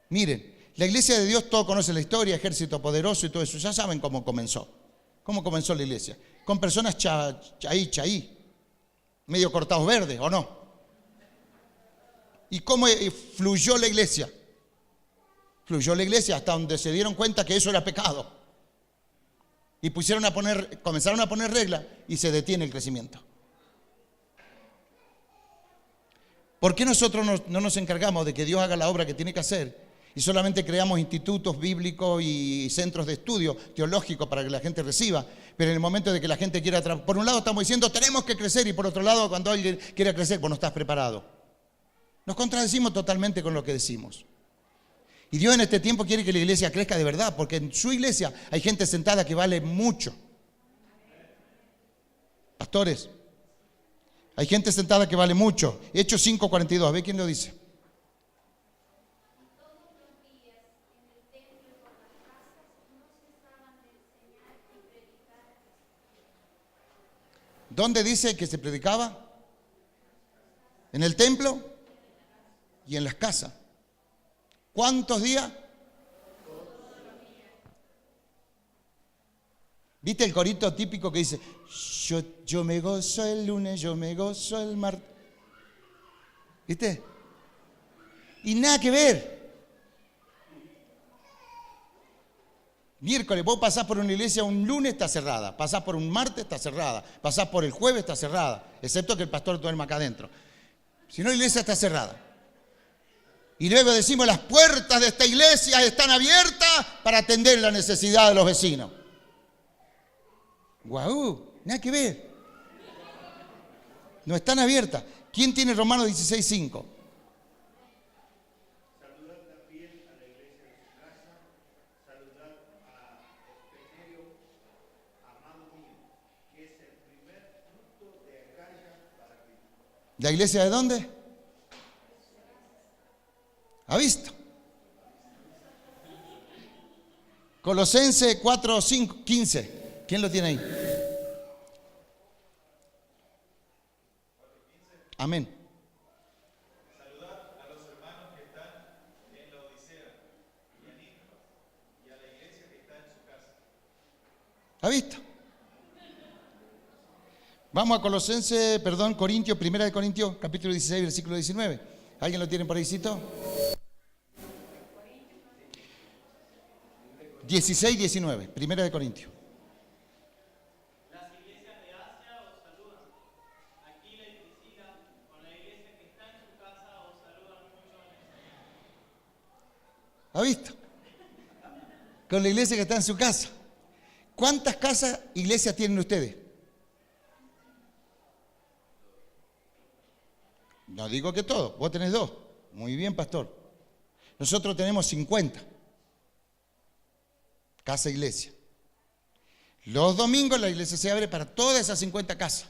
Miren, la iglesia de Dios, todos conocen la historia, ejército poderoso y todo eso. Ya saben cómo comenzó. ¿Cómo comenzó la iglesia? Con personas chaí, medio cortados verdes, ¿o no? ¿Y cómo fluyó la iglesia? Fluyó la iglesia hasta donde se dieron cuenta que eso era pecado. Y comenzaron a poner reglas y se detiene el crecimiento. ¿Por qué nosotros no nos encargamos de que Dios haga la obra que tiene que hacer y solamente creamos institutos bíblicos y centros de estudio teológicos para que la gente reciba? Pero en el momento de que la gente quiera, por un lado estamos diciendo tenemos que crecer y por otro lado cuando alguien quiera crecer, pues no estás preparado. Nos contradecimos totalmente con lo que decimos. Y Dios en este tiempo quiere que la iglesia crezca de verdad, porque en su iglesia hay gente sentada que vale mucho. Pastores, hay gente sentada que vale mucho. Hechos 5:42, a ver quién lo dice. ¿Dónde dice que se predicaba? ¿En el templo? Y en las casas. ¿Cuántos días? ¿Viste el corito típico que dice, yo me gozo el lunes, yo me gozo el martes? ¿Viste? Y nada que ver. Miércoles, vos pasás por una iglesia un lunes, está cerrada. Pasás por un martes, está cerrada. Pasás por el jueves, está cerrada. Excepto que el pastor duerma acá adentro. Si no, la iglesia está cerrada. Y luego decimos, las puertas de esta iglesia están abiertas para atender la necesidad de los vecinos. ¡Guau! Nada que ver. No están abiertas. ¿Quién tiene Romanos 16, 5? Saludad también a la iglesia de su casa, saludad a Epenerio, amado mío, que es el primer fruto de Acaya para Cristo. ¿La iglesia de dónde? ¿Ha visto? Colosenses 4, 5, 15. ¿Quién lo tiene ahí? Amén. Saludad a los hermanos que están en la Odisea y a Nínive y a la iglesia que está en su casa. ¿Ha visto? Vamos a Corintios, 1 de Corintios, capítulo 16, versículo 19. ¿Alguien lo tiene por ahí, cito? 16, 19, 1 de Corintios. Las iglesias de Asia os saludan. Aquila y Priscila, con la iglesia que está en su casa, os saludan mucho. ¿Ha visto? Con la iglesia que está en su casa. ¿Cuántas casas, iglesias tienen ustedes? No digo que todo, vos tenés 2. Muy bien, pastor. Nosotros tenemos 50. Casa iglesia. Los domingos la iglesia se abre para todas esas 50 casas.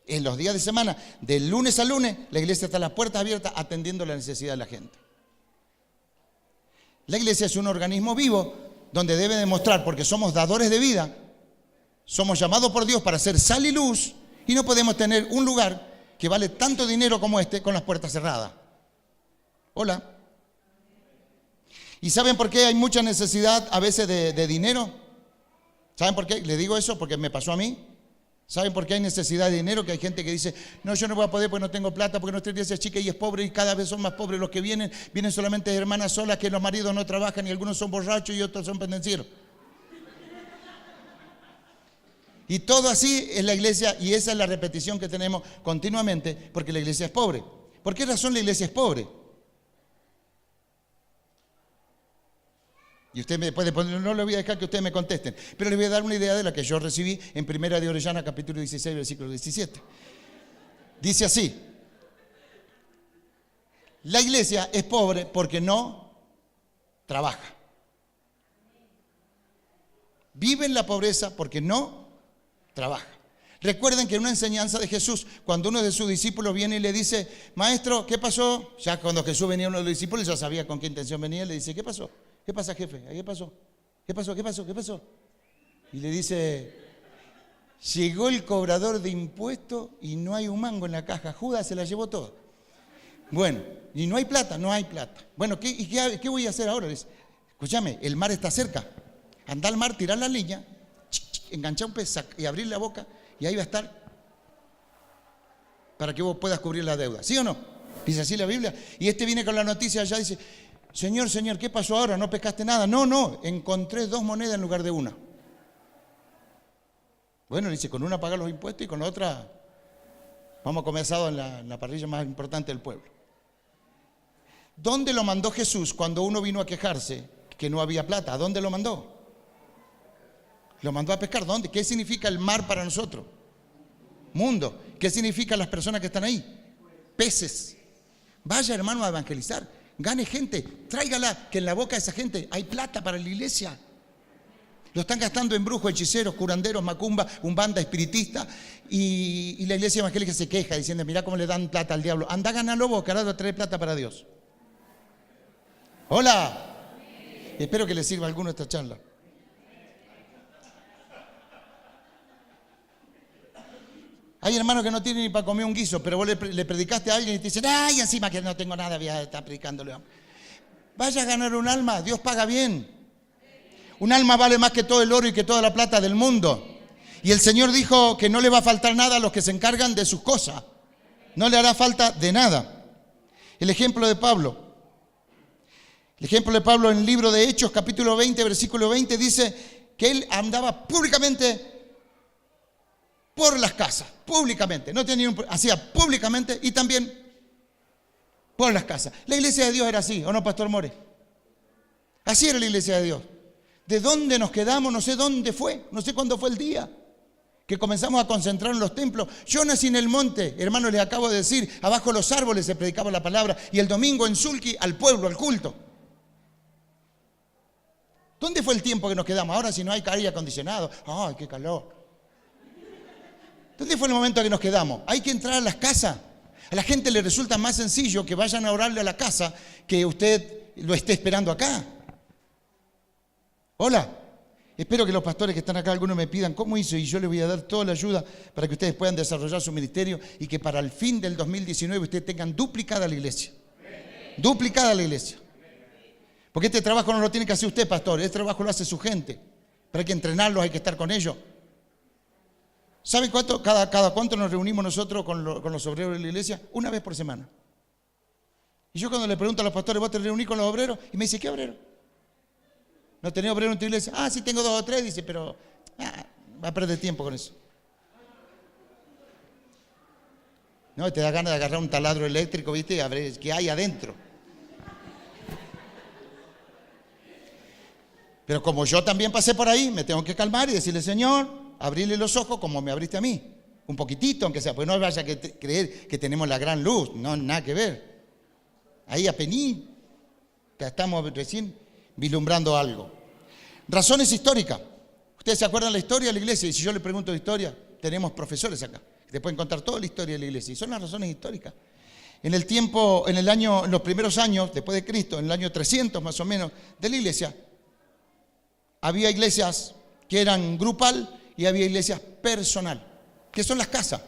En los días de semana, de lunes a lunes, la iglesia está a las puertas abiertas atendiendo la necesidad de la gente. La iglesia es un organismo vivo donde debe demostrar, porque somos dadores de vida, somos llamados por Dios para ser sal y luz, y no podemos tener un lugar que vale tanto dinero como este con las puertas cerradas. Hola. ¿Y saben por qué hay mucha necesidad a veces de dinero? ¿Saben por qué? Le digo eso porque me pasó a mí. ¿Saben por qué hay necesidad de dinero? Que hay gente que dice, no, yo no voy a poder porque no tengo plata, porque nuestra iglesia es chica y es pobre y cada vez son más pobres los que vienen. Vienen solamente hermanas solas, que los maridos no trabajan y algunos son borrachos y otros son pendencieros. Y todo así es la iglesia, y esa es la repetición que tenemos continuamente, porque la iglesia es pobre. ¿Por qué razón la iglesia es pobre? Y usted me puede poner, no le voy a dejar que ustedes me contesten, pero les voy a dar una idea de la que yo recibí en Primera de Orellana, capítulo 16, versículo 17. Dice así: la iglesia es pobre porque no trabaja. Vive en la pobreza porque no trabaja. Recuerden que en una enseñanza de Jesús, cuando uno de sus discípulos viene y le dice, maestro, ¿qué pasó? Ya cuando Jesús venía uno de los discípulos, ya sabía con qué intención venía, le dice, ¿qué pasó? ¿Qué pasa, jefe? ¿Qué pasó? ¿Qué pasó? ¿Qué pasó? ¿Qué pasó? Y le dice, llegó el cobrador de impuestos y no hay un mango en la caja. Judas se la llevó todo. Bueno, y no hay plata, no hay plata. Bueno, ¿qué voy a hacer ahora? Le dice, escúchame, el mar está cerca. Anda al mar, tirar la línea, enganchar un pez y abrir la boca y ahí va a estar para que vos puedas cubrir la deuda. ¿Sí o no? Dice así la Biblia. Y este viene con la noticia allá y dice, Señor, ¿qué pasó ahora? ¿No pescaste nada? No, encontré 2 monedas en lugar de una. Bueno, dice, con una pagar los impuestos y con la otra vamos a comer asado en la parrilla más importante del pueblo. ¿Dónde lo mandó Jesús cuando uno vino a quejarse que no había plata? ¿A dónde lo mandó? Lo mandó a pescar. ¿Dónde? ¿Qué significa el mar para nosotros? Mundo. ¿Qué significa las personas que están ahí? Peces. Vaya, hermano, a evangelizar. Gane gente, tráigala, que en la boca de esa gente hay plata para la iglesia. Lo están gastando en brujos, hechiceros, curanderos, macumba, umbanda, espiritista. Y la iglesia evangélica se queja diciendo, mirá cómo le dan plata al diablo. Anda, ganalo vos, carajo, a traer plata para Dios. Hola. Espero que les sirva a alguno esta charla. Hay hermanos que no tienen ni para comer un guiso, pero vos le predicaste a alguien y te dicen, ay, encima que no tengo nada, voy a estar predicándole. Vaya a ganar un alma, Dios paga bien. Un alma vale más que todo el oro y que toda la plata del mundo. Y el Señor dijo que no le va a faltar nada a los que se encargan de sus cosas. No le hará falta de nada. El ejemplo de Pablo. El ejemplo de Pablo en el libro de Hechos, capítulo 20, versículo 20, dice que él andaba públicamente por las casas, públicamente, no tenía hacía públicamente y también por las casas. La iglesia de Dios era así, ¿o no, Pastor More? Así era la iglesia de Dios. ¿De dónde nos quedamos? No sé dónde fue, no sé cuándo fue el día que comenzamos a concentrar en los templos. Yo nací en el monte, hermanos, les acabo de decir, abajo de los árboles se predicaba la palabra y el domingo en Sulki al pueblo, al culto. ¿Dónde fue el tiempo que nos quedamos? Ahora si no hay aire acondicionado, ¡ay, qué calor! ¿Dónde fue el momento que nos quedamos? Hay que entrar a las casas. A la gente le resulta más sencillo que vayan a orarle a la casa que usted lo esté esperando acá. Hola. Espero que los pastores que están acá, algunos me pidan cómo hizo y yo les voy a dar toda la ayuda para que ustedes puedan desarrollar su ministerio y que para el fin del 2019 ustedes tengan duplicada la iglesia. Duplicada la iglesia. Porque este trabajo no lo tiene que hacer usted, pastor. Este trabajo lo hace su gente. pero hay que entrenarlos, hay que estar con ellos. ¿Saben cuánto, cada cuánto nos reunimos nosotros con los obreros de la iglesia? Una vez por semana. Y yo cuando le pregunto a los pastores, ¿vos te reunís con los obreros? Y me dice, ¿qué obrero? ¿No tenés obrero en tu iglesia? Ah, sí, tengo 2 o 3, dice, pero va a perder tiempo con eso. No, te da ganas de agarrar un taladro eléctrico, ¿viste? Y a ver qué hay adentro. Pero como yo también pasé por ahí, me tengo que calmar y decirle, Señor, abrirle los ojos como me abriste a mí. Un poquitito, aunque sea, pues no vaya a creer que tenemos la gran luz. No, nada que ver. Ahí apení, estamos recién vislumbrando algo. Razones históricas. ¿Ustedes se acuerdan de la historia de la iglesia? Y si yo le pregunto de historia, tenemos profesores acá que te pueden contar toda la historia de la iglesia. Y son las razones históricas. En los primeros años, después de Cristo, en el año 300 más o menos, de la iglesia, había iglesias que eran grupal y había iglesias personal, que son las casas.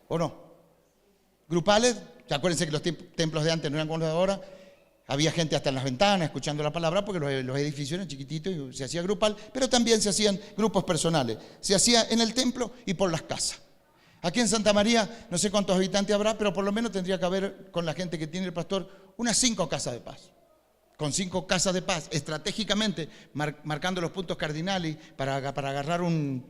¿O no? Grupales, acuérdense que los templos de antes no eran como los de ahora. Había gente hasta en las ventanas escuchando la palabra porque los edificios eran chiquititos y se hacía grupal, pero también se hacían grupos personales. Se hacía en el templo y por las casas. Aquí en Santa María, no sé cuántos habitantes habrá, pero por lo menos tendría que haber, con la gente que tiene el pastor, unas 5 casas de paz. Con 5 casas de paz, estratégicamente marcando los puntos cardinales para agarrar un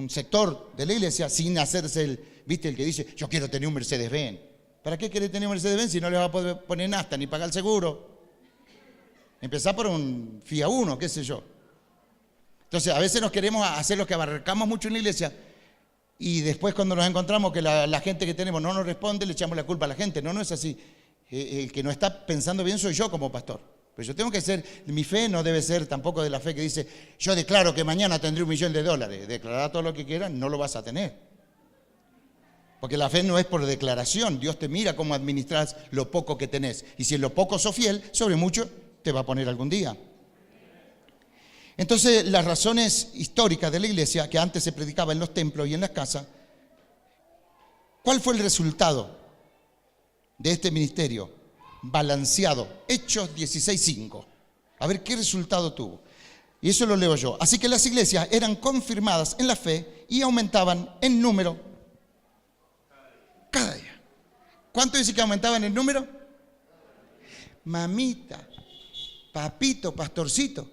sector de la iglesia sin hacerse el que dice, yo quiero tener un Mercedes-Benz. ¿Para qué quiere tener un Mercedes-Benz si no le va a poder poner nafta ni pagar el seguro? Empezar por un Fiat Uno, qué sé yo. Entonces, a veces nos queremos hacer los que abarcamos mucho en la iglesia y después cuando nos encontramos que la gente que tenemos no nos responde, le echamos la culpa a la gente. No, no es así. El que no está pensando bien soy yo como pastor. Pero yo tengo que ser, mi fe no debe ser tampoco de la fe que dice, yo declaro que mañana tendré $1.000.000. Declarar todo lo que quieras, no lo vas a tener. Porque la fe no es por declaración. Dios te mira cómo administras lo poco que tenés. Y si en lo poco sos fiel, sobre mucho te va a poner algún día. Entonces, las razones históricas de la iglesia, que antes se predicaba en los templos y en las casas, ¿cuál fue el resultado de este ministerio? Balanceado. Hechos 16:5. A ver qué resultado tuvo. Y eso lo leo yo. Así que las iglesias eran confirmadas en la fe y aumentaban en número cada día. ¿Cuánto dice que aumentaban el número? Mamita, papito, pastorcito.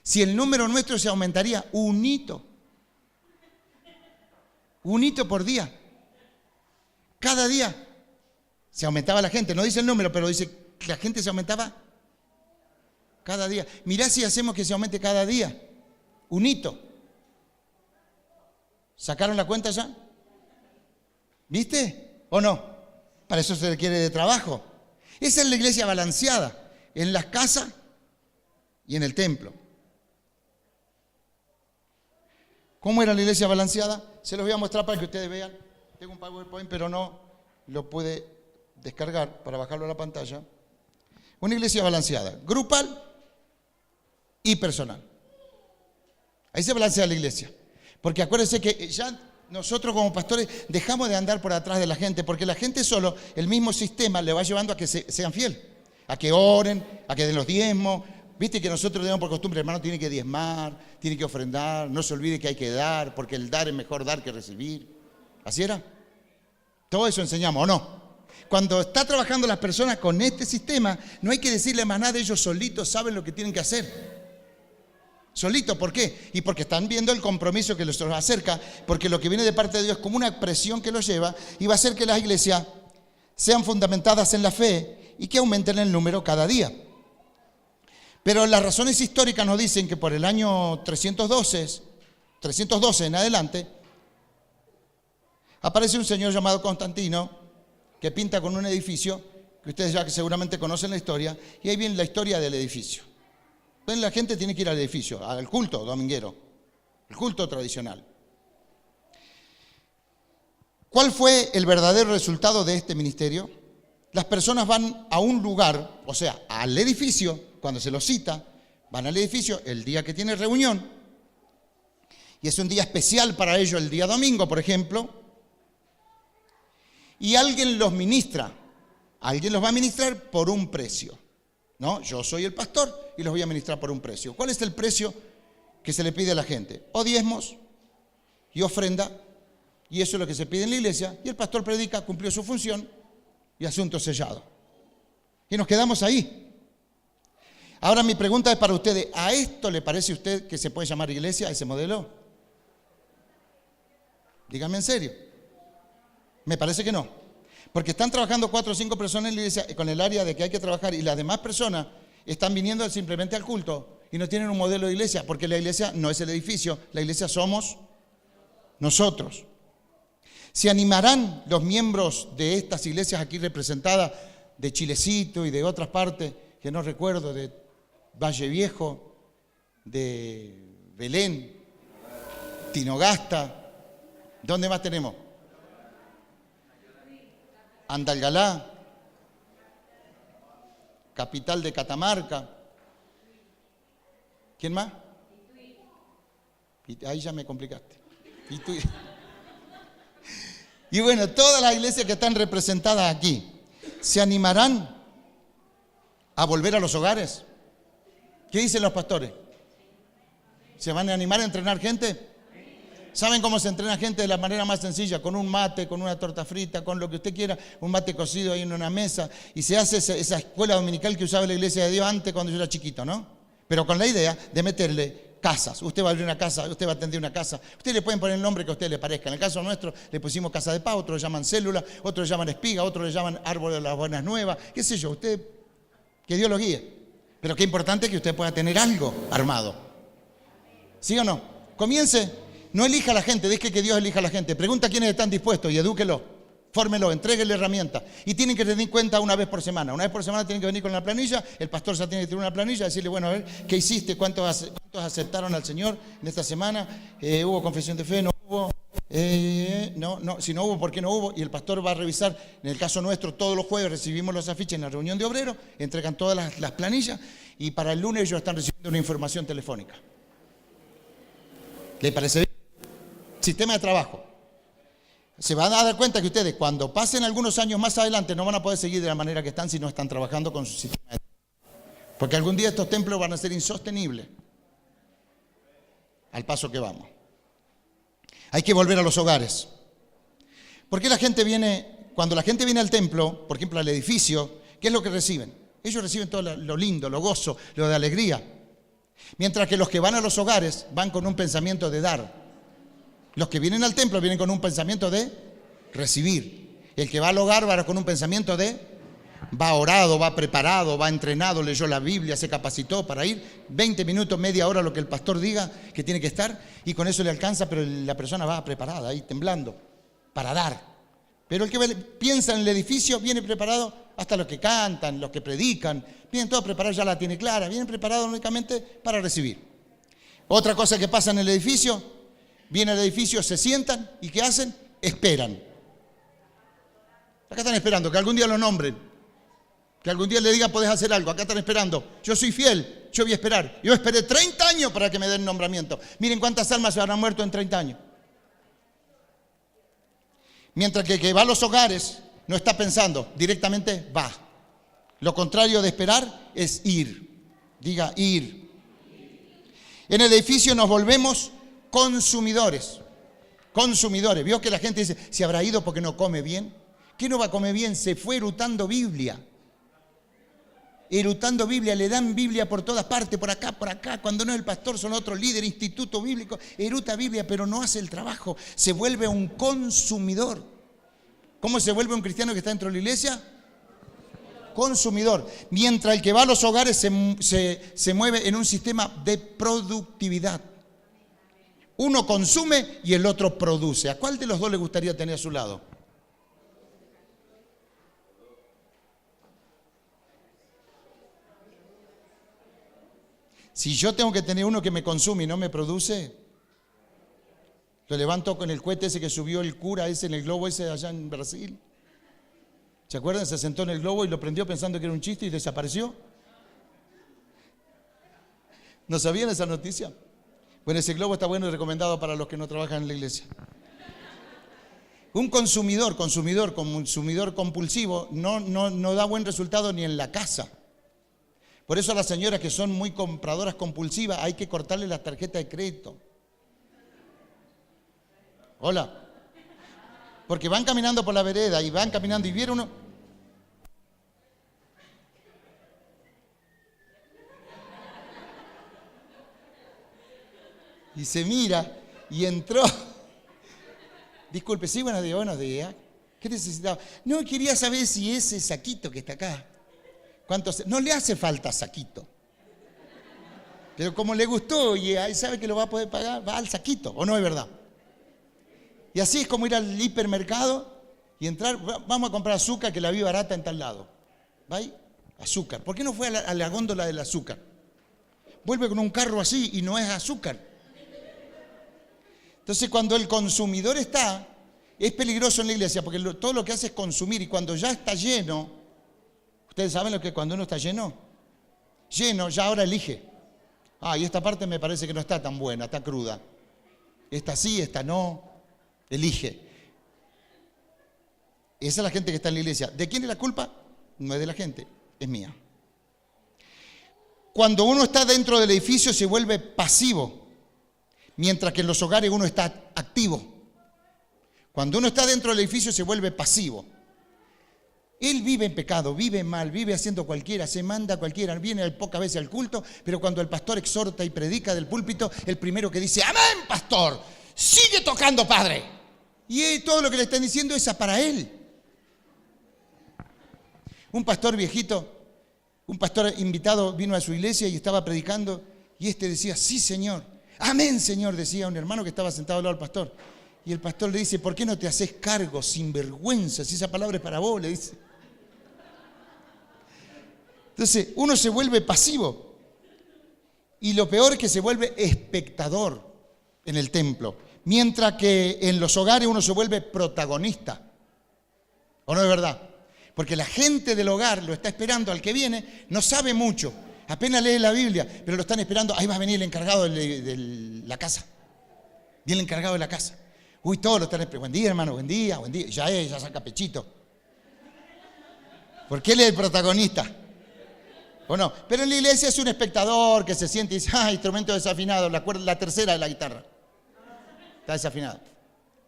Si el número nuestro se aumentaría un hito por día. Cada día se aumentaba la gente. No dice el número, pero dice que la gente se aumentaba cada día. Mirá si hacemos que se aumente cada día. Un hito. ¿Sacaron la cuenta ya? ¿Viste? ¿O no? Para eso se requiere de trabajo. Esa es la iglesia balanceada. En las casas y en el templo. ¿Cómo era la iglesia balanceada? Se los voy a mostrar para que ustedes vean. Tengo un PowerPoint, pero no lo pude descargar para bajarlo a la pantalla. Una iglesia balanceada, grupal y personal. Ahí se balancea la iglesia. Porque acuérdense que ya nosotros como pastores dejamos de andar por atrás de la gente, porque la gente solo, el mismo sistema le va llevando a que sean fieles, a que oren, a que den los diezmos. Viste que nosotros tenemos por costumbre, hermano, tiene que diezmar, tiene que ofrendar, no se olvide que hay que dar, porque el dar es mejor dar que recibir. ¿Así era? Todo eso enseñamos, ¿o no? Cuando está trabajando las personas con este sistema, no hay que decirle más nada, ellos solitos saben lo que tienen que hacer. Solitos, ¿por qué? Y porque están viendo el compromiso que los acerca, porque lo que viene de parte de Dios es como una presión que los lleva y va a hacer que las iglesias sean fundamentadas en la fe y que aumenten el número cada día. Pero las razones históricas nos dicen que por el año 312 en adelante, aparece un señor llamado Constantino que pinta con un edificio, que ustedes ya que seguramente conocen la historia, y ahí viene la historia del edificio. Entonces la gente tiene que ir al edificio, al culto dominguero, el culto tradicional. ¿Cuál fue el verdadero resultado de este ministerio? Las personas van a un lugar, o sea, al edificio, cuando se los cita, van al edificio el día que tiene reunión, y es un día especial para ellos, el día domingo, por ejemplo, y alguien los ministra, alguien los va a ministrar por un precio. ¿No? Yo soy el pastor y los voy a ministrar por un precio. ¿Cuál es el precio que se le pide a la gente? O diezmos y ofrenda, y eso es lo que se pide en la iglesia, y el pastor predica, cumplió su función y asunto sellado. Y nos quedamos ahí. Ahora mi pregunta es para ustedes, ¿a esto le parece a usted que se puede llamar iglesia, a ese modelo? Díganme en serio. Me parece que no. Porque están trabajando 4 o 5 personas en la iglesia con el área de que hay que trabajar y las demás personas están viniendo simplemente al culto y no tienen un modelo de iglesia, porque la iglesia no es el edificio, la iglesia somos nosotros. ¿Se animarán los miembros de estas iglesias aquí representadas, de Chilecito y de otras partes, que no recuerdo, de Valle Viejo, de Belén, Tinogasta, ¿dónde más tenemos? Andalgalá, capital de Catamarca. ¿Quién más? Ahí ya me complicaste. Y bueno, todas las iglesias que están representadas aquí, ¿se animarán a volver a los hogares? ¿Qué dicen los pastores? ¿Se van a animar a entrenar gente? ¿Saben cómo se entrena gente de la manera más sencilla? Con un mate, con una torta frita, con lo que usted quiera, un mate cocido ahí en una mesa. Y se hace esa escuela dominical que usaba la iglesia de Dios antes cuando yo era chiquito, ¿no? Pero con la idea de meterle casas. Usted va a abrir una casa, usted va a atender una casa. Usted le pueden poner el nombre que a usted le parezca. En el caso nuestro le pusimos casa de paz, otros le llaman célula, otros le llaman espiga, otros le llaman árbol de las buenas nuevas. ¿Qué sé yo? Usted, que Dios lo guíe. Pero qué importante que usted pueda tener algo armado. ¿Sí o no? Comience, no elija a la gente, deje que Dios elija a la gente. Pregunta a quienes están dispuestos y edúquelo, fórmelo, entréguele herramientas. Y tienen que tener en cuenta una vez por semana. Una vez por semana tienen que venir con la planilla, el pastor ya tiene que tener una planilla, decirle, bueno, a ver, ¿qué hiciste? ¿Cuántos aceptaron al Señor en esta semana? ¿Hubo confesión de fe? ¿No hubo? No, si no hubo, ¿por qué no hubo? Y el pastor va a revisar, en el caso nuestro, todos los jueves recibimos los afiches en la reunión de obreros, entregan todas las planillas y para el lunes ellos están recibiendo una información telefónica. ¿Le parece bien? Sistema de trabajo. Se van a dar cuenta que ustedes cuando pasen algunos años más adelante no van a poder seguir de la manera que están si no están trabajando con su sistema de trabajo. Porque algún día estos templos van a ser insostenibles al paso que vamos. Hay que volver a los hogares. ¿Por qué la gente viene, cuando la gente viene al templo, por ejemplo al edificio, qué es lo que reciben? Ellos reciben todo lo lindo, lo gozo, lo de alegría. Mientras que los que van a los hogares van con un pensamiento de dar. Los que vienen al templo vienen con un pensamiento de recibir. El que va al hogar va con un pensamiento de va orado, va preparado, va entrenado, leyó la Biblia, se capacitó para ir 20 minutos, media hora, lo que el pastor diga que tiene que estar, y con eso le alcanza, pero la persona va preparada ahí, temblando, para dar. Pero el que piensa en el edificio viene preparado, hasta los que cantan, los que predican, vienen todos preparados, ya la tiene clara, vienen preparados únicamente para recibir. Otra cosa que pasa en el edificio, viene al edificio, se sientan, ¿y qué hacen? Esperan. Acá están esperando, que algún día lo nombren. Que algún día le diga, podés hacer algo, acá están esperando. Yo soy fiel, yo voy a esperar. Yo esperé 30 años para que me den nombramiento. Miren cuántas almas se habrán muerto en 30 años. Mientras que el que va a los hogares no está pensando, directamente va. Lo contrario de esperar es ir. Diga, ir. En el edificio nos volvemos consumidores. Consumidores. ¿Vio que la gente dice, ¿se habrá ido porque no come bien? ¿Qué no va a comer bien? Se fue erutando Biblia. Erutando Biblia, le dan Biblia por todas partes, por acá, cuando no es el pastor son otros líderes, instituto bíblico, eruta Biblia, pero no hace el trabajo, se vuelve un consumidor. ¿Cómo se vuelve un cristiano que está dentro de la iglesia? Consumidor. Mientras el que va a los hogares se mueve en un sistema de productividad. Uno consume y el otro produce. ¿A cuál de los dos le gustaría tener a su lado? Si yo tengo que tener uno que me consume y no me produce, lo levanto con el cohete ese que subió el cura ese en el globo ese allá en Brasil. ¿Se acuerdan? Se sentó en el globo y lo prendió pensando que era un chiste y desapareció. ¿No sabían esa noticia? Bueno, ese globo está bueno y recomendado para los que no trabajan en la iglesia. Un consumidor compulsivo no da buen resultado ni en la casa. Por eso a las señoras que son muy compradoras compulsivas hay que cortarle la tarjeta de crédito. Hola. Porque van caminando por la vereda y van caminando y vieron uno. Y se mira y entró. Disculpe, sí, buenos días. ¿Qué necesitaba? No, quería saber si ese saquito que está acá. No le hace falta saquito. Pero como le gustó y ahí sabe que lo va a poder pagar, va al saquito, ¿o no es verdad? Y así es como ir al hipermercado y entrar, vamos a comprar azúcar que la vi barata en tal lado. ¿Va ahí? Azúcar. ¿Por qué no fue a la góndola del azúcar? Vuelve con un carro así y no es azúcar. Entonces cuando el consumidor está, es peligroso en la iglesia porque todo lo que hace es consumir y cuando ya está lleno, ustedes saben lo que cuando uno está lleno, ya ahora elige. Y esta parte me parece que no está tan buena, está cruda. Esta sí, esta no, elige. Esa es la gente que está en la iglesia. ¿De quién es la culpa? No es de la gente, es mía. Cuando uno está dentro del edificio se vuelve pasivo, mientras que en los hogares uno está activo. Cuando uno está dentro del edificio se vuelve pasivo. Él vive en pecado, vive mal, vive haciendo cualquiera, se manda cualquiera, viene pocas veces al culto, pero cuando el pastor exhorta y predica del púlpito, el primero que dice, amén, pastor, sigue tocando, padre. Y todo lo que le están diciendo es para él. Un pastor viejito, un pastor invitado vino a su iglesia y estaba predicando y este decía, sí, Señor, amén, Señor, decía un hermano que estaba sentado al lado del pastor. Y el pastor le dice, ¿por qué no te haces cargo, sinvergüenza? Si esa palabra es para vos, le dice. Entonces, uno se vuelve pasivo. Y lo peor es que se vuelve espectador en el templo. Mientras que en los hogares uno se vuelve protagonista. ¿O no es verdad? Porque la gente del hogar lo está esperando al que viene, no sabe mucho. Apenas lee la Biblia, pero lo están esperando. Ahí va a venir el encargado de la casa. Viene el encargado de la casa. Uy, todos lo están esperando. Buen día, hermano, buen día. Ya saca pechito. Porque él es el protagonista. ¿O no? Pero en la iglesia es un espectador que se siente y dice, instrumento desafinado, la tercera de la guitarra. Está desafinado.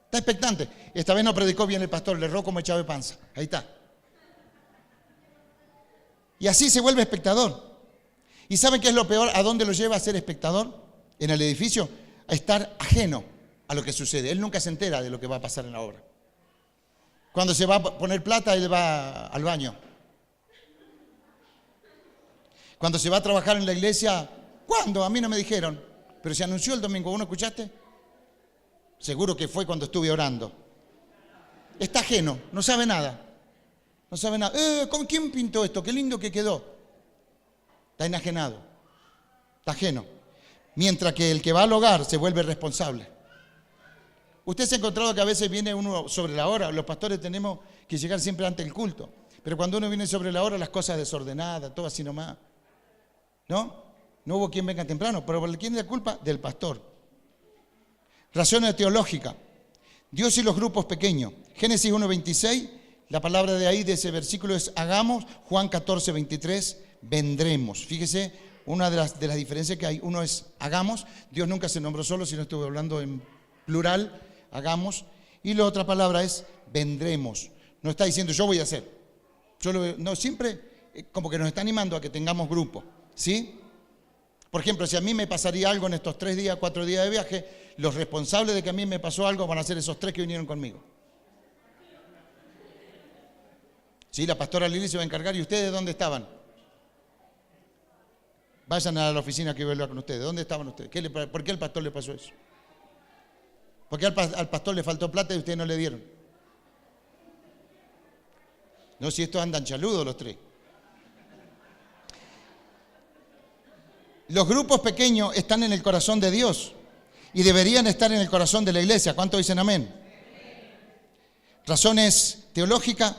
Está expectante. Esta vez no predicó bien el pastor, le erró como echado de panza. Ahí está. Y así se vuelve espectador. ¿Y saben qué es lo peor? ¿A dónde lo lleva a ser espectador? En el edificio, a estar ajeno a lo que sucede. Él nunca se entera de lo que va a pasar en la obra. Cuando se va a poner plata, él va al baño. Cuando se va a trabajar en la iglesia, ¿cuándo? A mí no me dijeron. Pero se anunció el domingo, ¿vos no escuchaste? Seguro que fue cuando estuve orando. Está ajeno, no sabe nada. No sabe nada. ¿Con quién pintó esto? Qué lindo que quedó. Está enajenado. Está ajeno. Mientras que el que va al hogar se vuelve responsable. Usted se ha encontrado que a veces viene uno sobre la hora. Los pastores tenemos que llegar siempre antes del culto. Pero cuando uno viene sobre la hora, las cosas desordenadas, todo así nomás. ¿No? No hubo quien venga temprano. Pero ¿por quién es la culpa? Del pastor. Razones teológicas. Dios y los grupos pequeños. Génesis 1:26. La palabra de ahí, de ese versículo, es hagamos. Juan 14:23. Vendremos. Fíjese, una de las diferencias que hay. Uno es hagamos. Dios nunca se nombró solo, sino estuve hablando en plural. Hagamos. Y la otra palabra es vendremos. No está diciendo yo voy a hacer. No, siempre como que nos está animando a que tengamos grupo. ¿Sí? Por ejemplo, si a mí me pasaría algo en estos 3 días, 4 días de viaje, los responsables de que a mí me pasó algo van a ser esos 3 que vinieron conmigo. Sí, la pastora Lili se va a encargar. ¿Y ustedes dónde estaban? Vayan a la oficina que voy a hablar con ustedes. ¿Dónde estaban ustedes? ¿Por qué al pastor le pasó eso? ¿Por qué al pastor le faltó plata y ustedes no le dieron? No, si estos andan chaludos los 3. Los grupos pequeños están en el corazón de Dios y deberían estar en el corazón de la iglesia. ¿Cuántos dicen amén? Razones teológicas.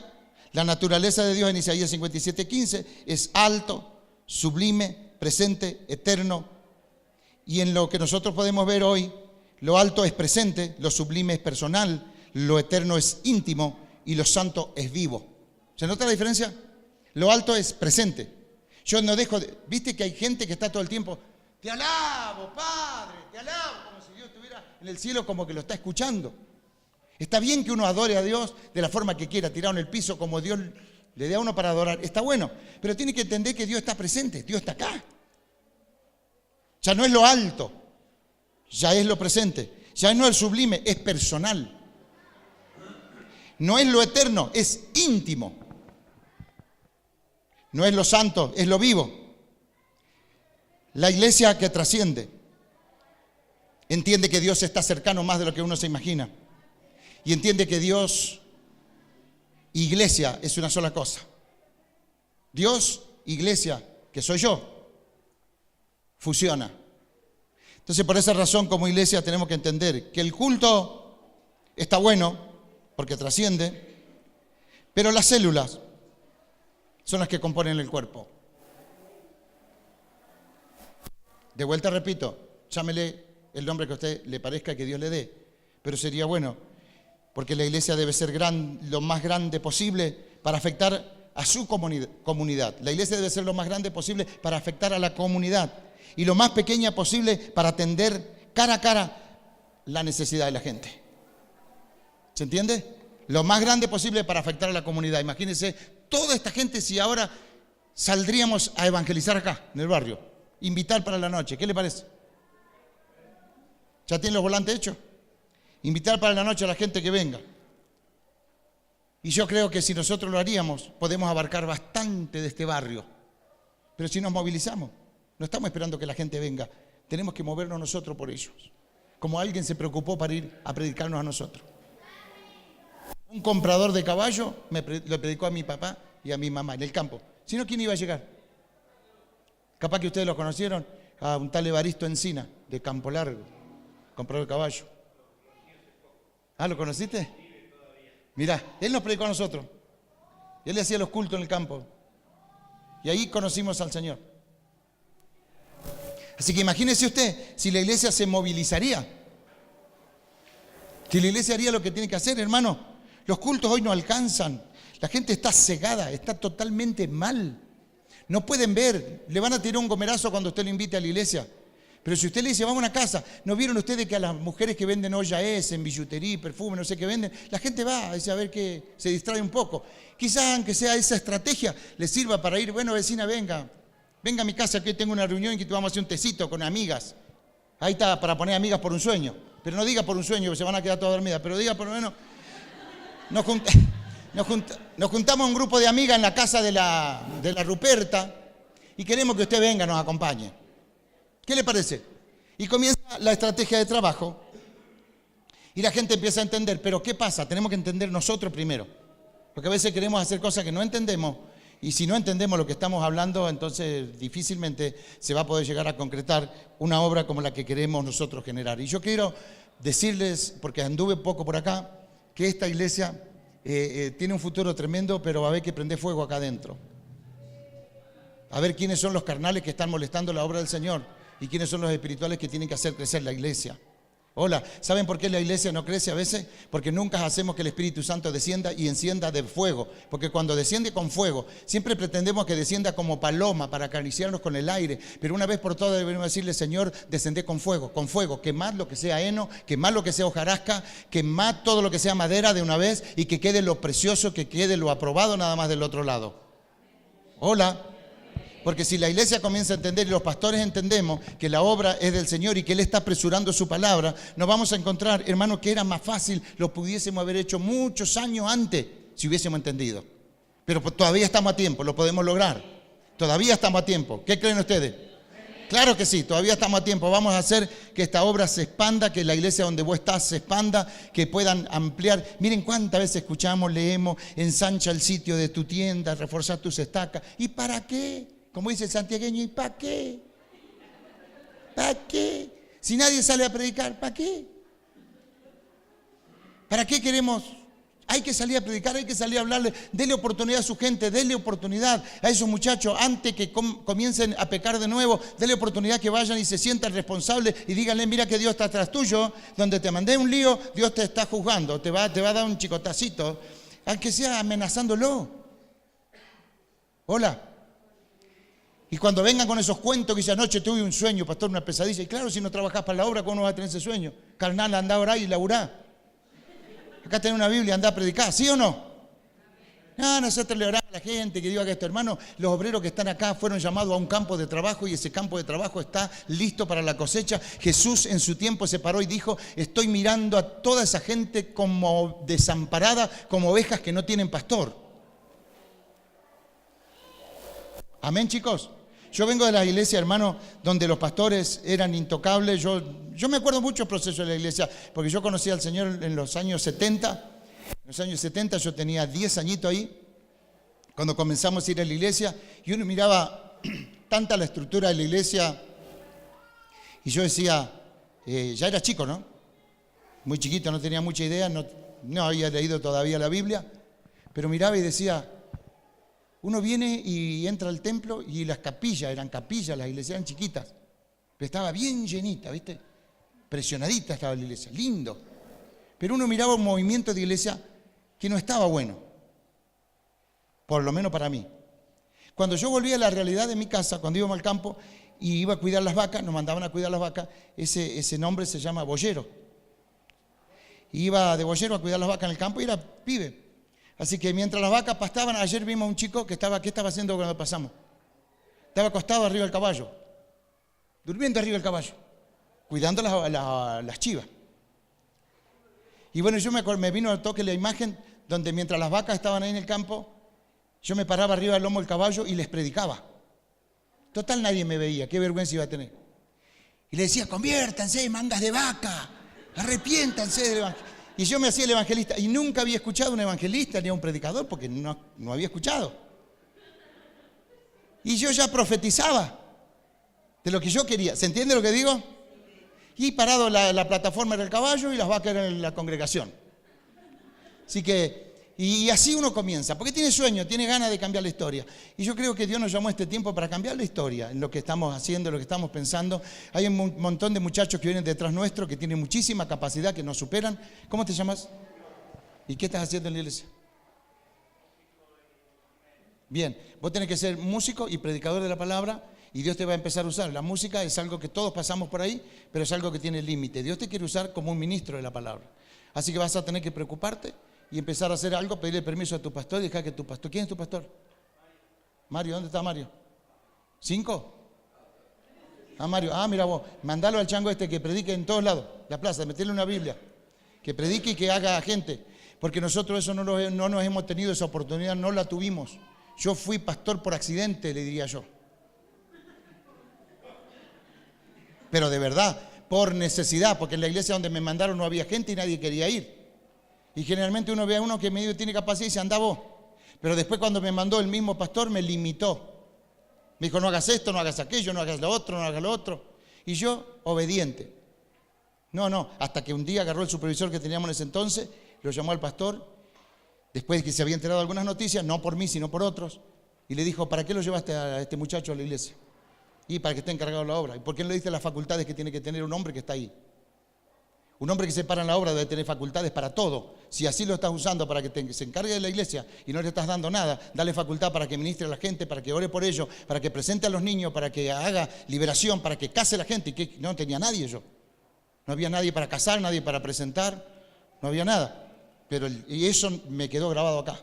La naturaleza de Dios en Isaías 57:15 es alto, sublime, presente, eterno. Y en lo que nosotros podemos ver hoy, lo alto es presente, lo sublime es personal, lo eterno es íntimo y lo santo es vivo. ¿Se nota la diferencia? Lo alto es presente. Yo no dejo de... ¿Viste que hay gente que está todo el tiempo? Te alabo, Padre, te alabo, como si Dios estuviera en el cielo, como que lo está escuchando. Está bien que uno adore a Dios de la forma que quiera, tirado en el piso, como Dios le dé a uno para adorar. Está bueno, pero tiene que entender que Dios está presente, Dios está acá. Ya no es lo alto, ya es lo presente. Ya no es sublime, es personal. No es lo eterno, es íntimo. No es lo santo, es lo vivo. La iglesia que trasciende entiende que Dios está cercano más de lo que uno se imagina. Y entiende que Dios, iglesia, es una sola cosa. Dios, iglesia, que soy yo, fusiona. Entonces, por esa razón, como iglesia, tenemos que entender que el culto está bueno, porque trasciende, pero las células son las que componen el cuerpo. De vuelta repito, llámele el nombre que a usted le parezca que Dios le dé, pero sería bueno, porque la iglesia debe ser lo más grande posible para afectar a su comunidad. La iglesia debe ser lo más grande posible para afectar a la comunidad y lo más pequeña posible para atender cara a cara la necesidad de la gente. ¿Se entiende? Lo más grande posible para afectar a la comunidad. Imagínense toda esta gente si ahora saldríamos a evangelizar acá, en el barrio, invitar para la noche. ¿Qué le parece? ¿Ya tienen los volantes hechos? Invitar para la noche a la gente que venga. Y yo creo que si nosotros lo haríamos, podemos abarcar bastante de este barrio. Pero si nos movilizamos, no estamos esperando que la gente venga, tenemos que movernos nosotros por ellos. Como alguien se preocupó para ir a predicarnos a nosotros. Un comprador de caballo le predicó a mi papá y a mi mamá en el campo. Si no, ¿quién iba a llegar? Capaz que ustedes lo conocieron, a un tal Evaristo Encina, de Campo Largo, comprador de caballo. ¿Ah, lo conociste? Mirá, él nos predicó a nosotros. Él le hacía los cultos en el campo. Y ahí conocimos al Señor. Así que imagínese usted si la iglesia se movilizaría. Si la iglesia haría lo que tiene que hacer, hermano. Los cultos hoy no alcanzan. La gente está cegada, está totalmente mal. No pueden ver. Le van a tirar un gomerazo cuando usted lo invite a la iglesia. Pero si usted le dice, vamos a una casa, ¿no vieron ustedes que a las mujeres que venden olla en billutería, perfume, no sé qué venden? La gente va a ver que se distrae un poco. Quizás, aunque sea esa estrategia, le sirva para ir, bueno, vecina, venga a mi casa que hoy tengo una reunión y que vamos a hacer un tecito con amigas. Ahí está, para poner amigas por un sueño. Pero no diga por un sueño, que se van a quedar todas dormidas, pero diga por lo menos, nos juntamos un grupo de amigas en la casa de la Ruperta y queremos que usted venga, nos acompañe. ¿Qué le parece? Y comienza la estrategia de trabajo y la gente empieza a entender, pero ¿qué pasa? Tenemos que entender nosotros primero, porque a veces queremos hacer cosas que no entendemos y si no entendemos lo que estamos hablando, entonces difícilmente se va a poder llegar a concretar una obra como la que queremos nosotros generar. Y yo quiero decirles, porque anduve poco por acá, que esta iglesia tiene un futuro tremendo, pero va a haber que prender fuego acá adentro. A ver quiénes son los carnales que están molestando la obra del Señor y quiénes son los espirituales que tienen que hacer crecer la iglesia. Hola, ¿saben por qué la iglesia no crece a veces? Porque nunca hacemos que el Espíritu Santo descienda y encienda de fuego. Porque cuando desciende con fuego, siempre pretendemos que descienda como paloma para acariciarnos con el aire. Pero una vez por todas debemos decirle, Señor, descendé con fuego, quemad lo que sea heno, quemad lo que sea hojarasca, quemad todo lo que sea madera de una vez y que quede lo precioso, que quede lo aprobado nada más del otro lado. Hola. Porque si la iglesia comienza a entender y los pastores entendemos que la obra es del Señor y que Él está apresurando su palabra, nos vamos a encontrar, hermano, que era más fácil, lo pudiésemos haber hecho muchos años antes si hubiésemos entendido. Pero todavía estamos a tiempo, lo podemos lograr. Todavía estamos a tiempo. ¿Qué creen ustedes? Claro que sí, todavía estamos a tiempo. Vamos a hacer que esta obra se expanda, que la iglesia donde vos estás se expanda, que puedan ampliar. Miren cuántas veces escuchamos, leemos, ensancha el sitio de tu tienda, reforzar tus estacas. ¿Y para qué? Como dice el santiagueño, ¿y para qué? ¿Para qué? Si nadie sale a predicar, ¿para qué? ¿Para qué queremos? Hay que salir a predicar, hay que salir a hablarle. Dele oportunidad a su gente, dele oportunidad a esos muchachos antes que comiencen a pecar de nuevo. Dele oportunidad que vayan y se sientan responsables y díganle, mira que Dios está atrás tuyo. Donde te mandé un lío, Dios te está juzgando, te va a dar un chicotacito, aunque sea amenazándolo. Hola. Y cuando vengan con esos cuentos que dice, anoche tuve un sueño, pastor, una pesadilla. Y claro, si no trabajás para la obra, ¿cómo no vas a tener ese sueño? Carnal, andá a orar y laburá. Acá tenés una Biblia, andá a predicar, ¿sí o no? No, nosotros le oramos a la gente que diga que esto, hermano, los obreros que están acá fueron llamados a un campo de trabajo y ese campo de trabajo está listo para la cosecha. Jesús en su tiempo se paró y dijo, estoy mirando a toda esa gente como desamparada, como ovejas que no tienen pastor. Amén, chicos. Yo vengo de la iglesia, hermano, donde los pastores eran intocables. Yo me acuerdo mucho del proceso de la iglesia, porque yo conocí al Señor en los años 70. En los años 70 yo tenía 10 añitos ahí, cuando comenzamos a ir a la iglesia, y uno miraba tanta la estructura de la iglesia, y yo decía, ya era chico, ¿no? Muy chiquito, no tenía mucha idea, no había leído todavía la Biblia, pero miraba y decía, uno viene y entra al templo y las capillas, las iglesias eran chiquitas, pero estaba bien llenita, ¿viste? Presionadita estaba la iglesia, lindo. Pero uno miraba un movimiento de iglesia que no estaba bueno, por lo menos para mí. Cuando yo volví a la realidad de mi casa, cuando íbamos al campo y iba a cuidar las vacas, nos mandaban a cuidar las vacas, ese nombre se llama boyero. Iba de boyero a cuidar las vacas en el campo y era pibe. Así que mientras las vacas pastaban, ayer vimos a un chico que ¿qué estaba haciendo cuando pasamos? Estaba acostado arriba del caballo, durmiendo arriba del caballo, cuidando las chivas. Y bueno, me vino al toque la imagen donde mientras las vacas estaban ahí en el campo, yo me paraba arriba del lomo del caballo y les predicaba. Total, nadie me veía, qué vergüenza iba a tener. Y le decía, conviértanse, mangas de vaca, arrepiéntanse del evangelio. Y yo me hacía el evangelista y nunca había escuchado a un evangelista ni a un predicador porque no había escuchado. Y yo ya profetizaba de lo que yo quería. ¿Se entiende lo que digo? Y parado la plataforma era el caballo y las vacas eran la congregación. Así que, y así uno comienza, porque tiene sueño, tiene ganas de cambiar la historia. Y yo creo que Dios nos llamó a este tiempo para cambiar la historia, en lo que estamos haciendo, en lo que estamos pensando. Hay un montón de muchachos que vienen detrás nuestro, que tienen muchísima capacidad, que nos superan. ¿Cómo te llamas? ¿Y qué estás haciendo en la iglesia? Bien, vos tenés que ser músico y predicador de la palabra. Y Dios te va a empezar a usar. La música es algo que todos pasamos por ahí, pero es algo que tiene límite. Dios te quiere usar como un ministro de la palabra. Así que vas a tener que preocuparte y empezar a hacer algo, pedirle permiso a tu pastor y dejar que tu pastor... ¿Quién es tu pastor? Mario, ¿dónde está Mario? ¿5? Mario, mira vos, mandalo al chango que predique en todos lados, la plaza, meterle una Biblia, que predique y que haga gente. Porque nosotros eso no nos hemos tenido esa oportunidad, no la tuvimos. Yo fui pastor por accidente, le diría yo. Pero de verdad, por necesidad, porque en la iglesia donde me mandaron no había gente y nadie quería ir. Y generalmente uno ve a uno que medio tiene capacidad y dice, anda vos. Pero después cuando me mandó el mismo pastor me limitó. Me dijo, no hagas esto, no hagas aquello, no hagas lo otro, no hagas lo otro. Y yo, obediente. No, hasta que un día agarró el supervisor que teníamos en ese entonces, lo llamó al pastor, después de que se había enterado de algunas noticias, no por mí, sino por otros, y le dijo, ¿para qué lo llevaste a este muchacho a la iglesia? Y para que esté encargado de la obra. ¿Y por qué no le diste las facultades que tiene que tener un hombre que está ahí? Un hombre que se para en la obra debe tener facultades para todo. Si así lo estás usando para que se encargue de la iglesia y no le estás dando nada, dale facultad para que ministre a la gente, para que ore por ellos, para que presente a los niños, para que haga liberación, para que case a la gente. Y que no tenía nadie yo. No había nadie para casar, nadie para presentar, no había nada. Y eso me quedó grabado acá.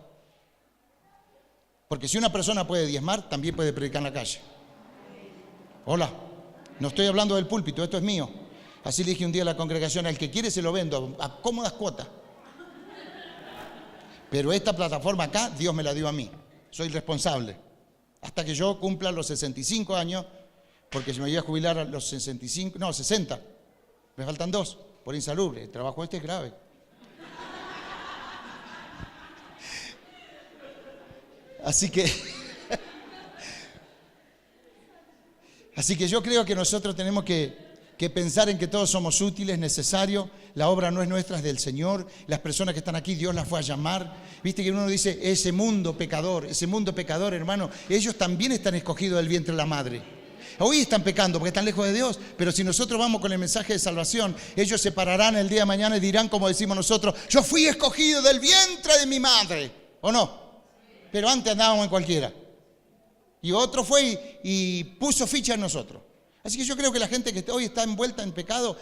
Porque si una persona puede diezmar, también puede predicar en la calle. Hola, no estoy hablando del púlpito, esto es mío. Así le dije un día a la congregación, al que quiere se lo vendo a cómodas cuotas. Pero esta plataforma acá, Dios me la dio a mí. Soy responsable. Hasta que yo cumpla los 65 años, porque yo me voy a jubilar a los 60. Me faltan 2, por insalubre. El trabajo este es grave. Así que yo creo que nosotros tenemos que pensar en que todos somos útiles, necesarios. La obra no es nuestra, es del Señor. Las personas que están aquí, Dios las fue a llamar. Viste que uno dice, ese mundo pecador, hermano, ellos también están escogidos del vientre de la madre. Hoy están pecando porque están lejos de Dios, pero si nosotros vamos con el mensaje de salvación, ellos se pararán el día de mañana y dirán, como decimos nosotros, yo fui escogido del vientre de mi madre, ¿o no? Pero antes andábamos en cualquiera. Y otro fue y puso ficha en nosotros. Así que yo creo que la gente que hoy está envuelta en pecado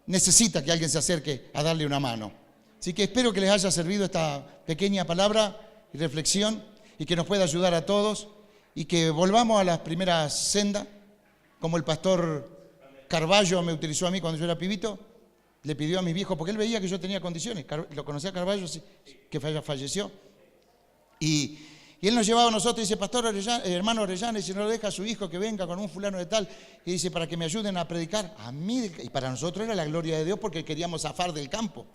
necesita que alguien se acerque a darle una mano. Así que espero que les haya servido esta pequeña palabra y reflexión y que nos pueda ayudar a todos y que volvamos a las primeras sendas, como el pastor Carballo me utilizó a mí cuando yo era pibito, le pidió a mis viejos, porque él veía que yo tenía condiciones, lo conocía a Carballo, que falleció, y él nos llevaba a nosotros y dice, pastor Orellana, hermano Orellana, y si no lo deja a su hijo que venga con un fulano de tal, y dice, para que me ayuden a predicar, a mí, y para nosotros era la gloria de Dios porque queríamos zafar del campo.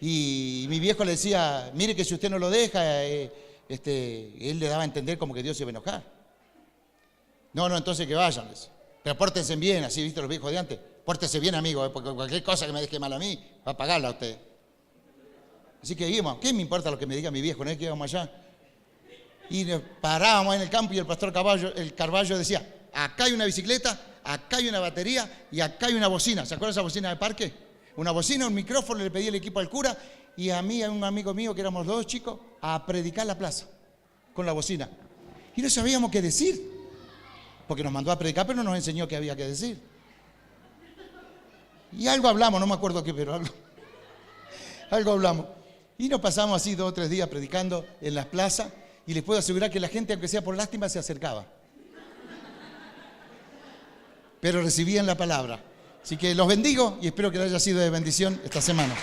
Y mi viejo le decía, mire que si usted no lo deja, él le daba a entender como que Dios se iba a enojar. No, entonces que vayan, pero pórtense bien, así, ¿viste los viejos de antes? Pórtense bien, amigo, porque cualquier cosa que me deje mal a mí, va a pagarla a usted. Así que íbamos, ¿qué me importa lo que me diga mi viejo? No es que íbamos allá. Y nos parábamos en el campo y el pastor Carballo decía, acá hay una bicicleta, acá hay una batería y acá hay una bocina. ¿Se acuerdan de esa bocina de parque? Una bocina, un micrófono, le pedí el equipo al cura y a mí, a un amigo mío, que éramos 2 chicos, a predicar la plaza con la bocina. Y no sabíamos qué decir, porque nos mandó a predicar, pero no nos enseñó qué había que decir. Y algo hablamos, no me acuerdo qué, pero algo hablamos. Y nos pasamos así 2 o 3 días predicando en las plazas y les puedo asegurar que la gente, aunque sea por lástima, se acercaba. Pero recibían la palabra. Así que los bendigo y espero que les haya sido de bendición esta semana.